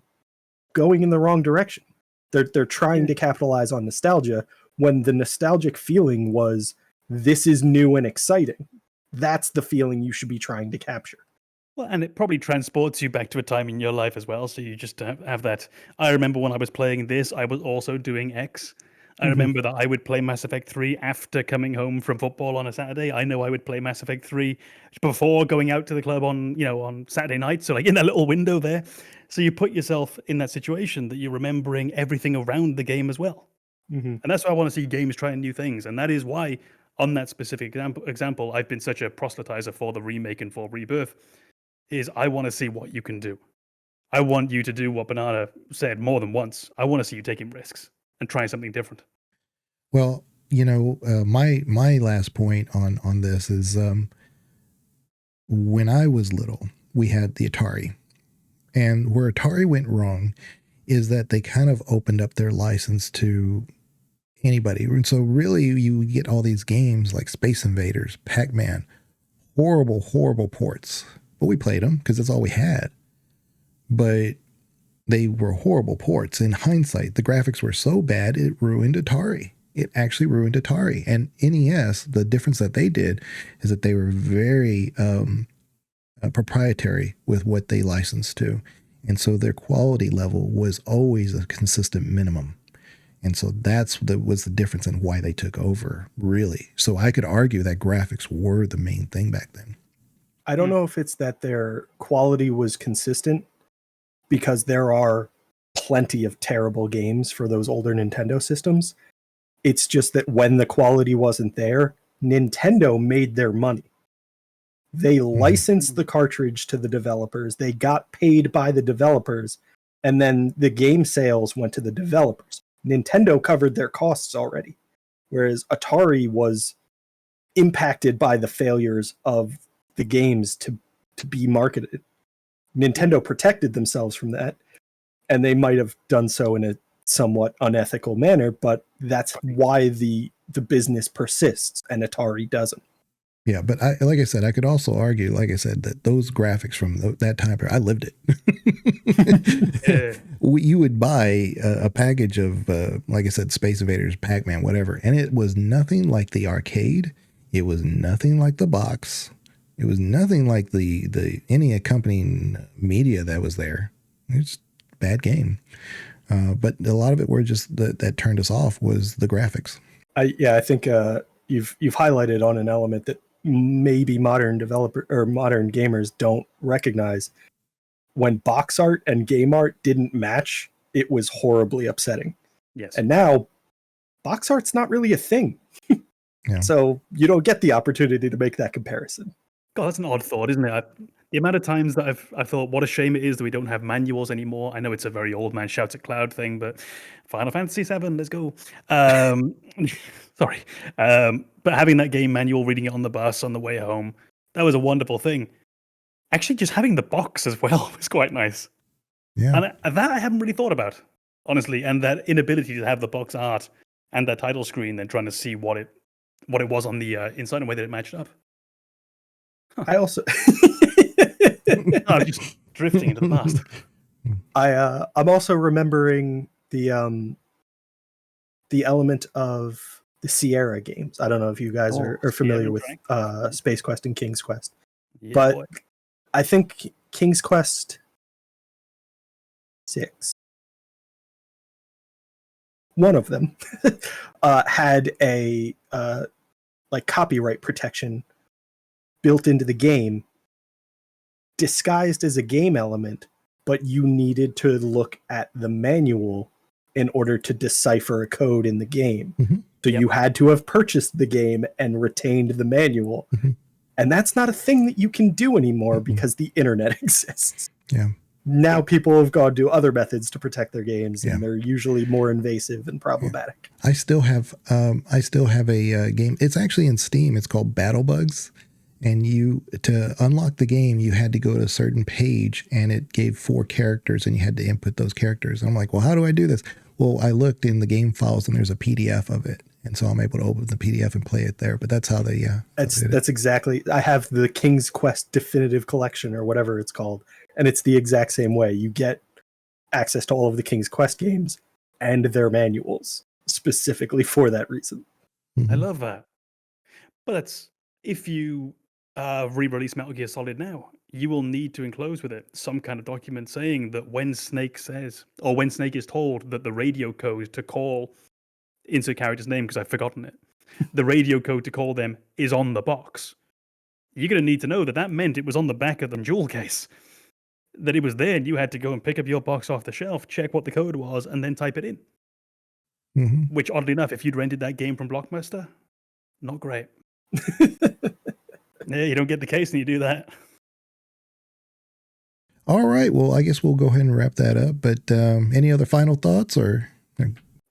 going in the wrong direction. They're trying to capitalize on nostalgia when the nostalgic feeling was, this is new and exciting. That's the feeling you should be trying to capture. Well, and it probably transports you back to a time in your life as well. So you just have that. I remember when I was playing this, I was also doing X. I remember that I would play Mass Effect 3 after coming home from football on a Saturday. I know I would play Mass Effect 3 before going out to the club on Saturday night. So like in that little window there. So you put yourself in that situation that you're remembering everything around the game as well. Mm-hmm. And that's why I want to see games trying new things. And that is why on that specific example, I've been such a proselytizer for the remake and for Rebirth, is I want to see what you can do. I want you to do what Banana said more than once. I want to see you taking risks and trying something different. Well, my last point on this is when I was little, we had the Atari. And where Atari went wrong is that they kind of opened up their license to anybody. And so really you get all these games like Space Invaders, Pac-Man, horrible, horrible ports. But we played them because that's all we had. But they were horrible ports. In hindsight, the graphics were so bad, it ruined Atari. It actually ruined Atari. And NES, the difference that they did is that they were very proprietary with what they licensed to. And so their quality level was always a consistent minimum. And so was the difference in why they took over, really. So I could argue that graphics were the main thing back then. I don't know if it's that their quality was consistent, because there are plenty of terrible games for those older Nintendo systems. It's just that when the quality wasn't there, Nintendo made their money. They licensed the cartridge to the developers. They got paid by the developers, and then the game sales went to the developers. Nintendo covered their costs already, whereas Atari was impacted by the failures of the games to be marketed. Nintendo protected themselves from that, and they might have done so in a somewhat unethical manner, but that's why the business persists and Atari doesn't. Yeah, but like I said, I could also argue, like I said, that those graphics from that time period, I lived it. You would buy a package of, like I said, Space Invaders, Pac-Man, whatever, and it was nothing like the arcade. It was nothing like the box. It was nothing like any accompanying media that was there. It's a bad game. But a lot of it were just that turned us off was the graphics. I think you've highlighted on an element that maybe modern gamers don't recognize. When box art and game art didn't match, it was horribly upsetting. Yes. And now box art's not really a thing. Yeah. So you don't get the opportunity to make that comparison. God, that's an odd thought, isn't it? The amount of times that I've thought, what a shame it is that we don't have manuals anymore. I know it's a very old man shouts at cloud thing, but Final Fantasy VII, let's go. Sorry. But having that game manual, reading it on the bus on the way home, that was a wonderful thing. Actually, just having the box as well was quite nice. Yeah. And that I haven't really thought about, honestly. And that inability to have the box art and that title screen, then trying to see what it was on the inside and whether it matched up. I also I'm just drifting into the past. I'm also remembering the element of the Sierra games. I don't know if you guys are familiar with Space Quest and King's Quest, but boy. I think King's Quest 6, one of them, had a like copyright protection built into the game, disguised as a game element, but you needed to look at the manual in order to decipher a code in the game. Mm-hmm. So you had to have purchased the game and retained the manual. Mm-hmm. And that's not a thing that you can do anymore because the internet exists. Yeah. Now people have gone to other methods to protect their games, and they're usually more invasive and problematic. I still have a game. It's actually in Steam. It's called Battle Bugs. And to unlock the game, you had to go to a certain page, and it gave 4 characters, and you had to input those characters. And I'm like, well, how do I do this? Well, I looked in the game files, and there's a PDF of it, and so I'm able to open the PDF and play it there. But that's how they That's exactly. I have the King's Quest Definitive Collection or whatever it's called, and it's the exact same way. You get access to all of the King's Quest games and their manuals specifically for that reason. Mm-hmm. I love that. But that's if you re-release Metal Gear Solid now, you will need to enclose with it some kind of document saying that when Snake says, or when Snake is told that the radio code to call insert character's name, because I've forgotten it, the radio code to call them is on the box. You're going to need to know that meant it was on the back of the jewel case, that it was there, and you had to go and pick up your box off the shelf, check what the code was, and then type it in. Mm-hmm. Which, oddly enough, if you'd rented that game from Blockbuster, Not great. Yeah, you don't get the case and you do that. All right. Well, I guess we'll go ahead and wrap that up. But any other final thoughts or?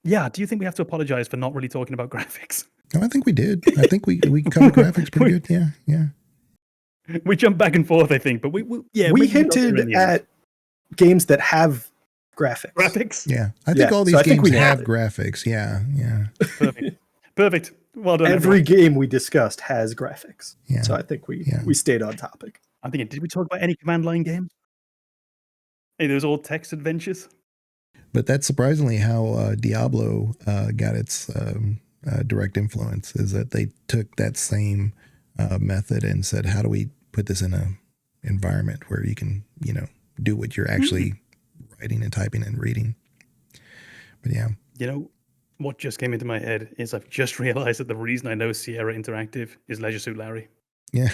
Yeah, do you think we have to apologize for not really talking about graphics? No, I think we did. I think we covered graphics pretty good. Yeah, yeah. We jumped back and forth, I think, but we hinted at games that have graphics. Graphics? Yeah. I think all these games have graphics. Yeah, yeah. Perfect. Well done. Every game we discussed has graphics. Yeah. So I think we stayed on topic. I'm thinking, did we talk about any command line games? Hey, those all text adventures. But that's surprisingly how Diablo got its direct influence, is that they took that same method and said, how do we put this in a environment where you can, do what you're actually writing and typing and reading. But yeah. What just came into my head is I've just realized that the reason I know Sierra Interactive is Leisure Suit Larry. Yeah.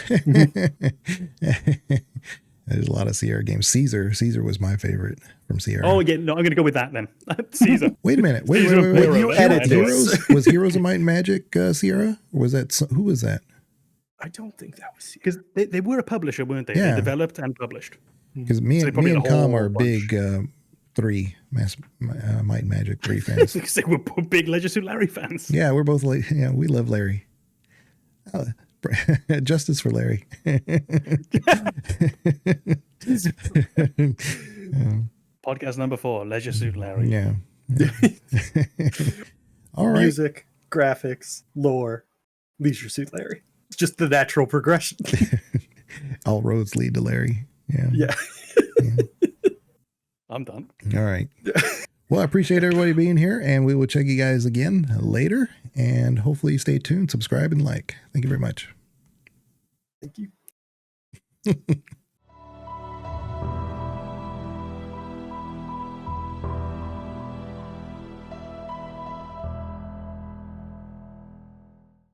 There's a lot of Sierra games. Caesar was my favorite from Sierra. Oh, yeah. No, I'm going to go with that then. Caesar. Wait a minute. Wait. Heroes of Might and Magic Sierra? Or was that, who was that? I don't think that was Sierra. Because they were a publisher, weren't they? Yeah. They developed and published. Because me and Com are big Might and Magic 3 fans. Because they were big Leisure Suit Larry fans. Yeah, we're both we love Larry. Justice for Larry. Podcast number 4, Leisure Suit Larry. Yeah. All right. Music, graphics, lore, Leisure Suit Larry. It's just the natural progression. All roads lead to Larry. Yeah. I'm done. All right. Well, I appreciate everybody being here, and we will check you guys again later. And hopefully stay tuned, subscribe, and like. Thank you very much. Thank you.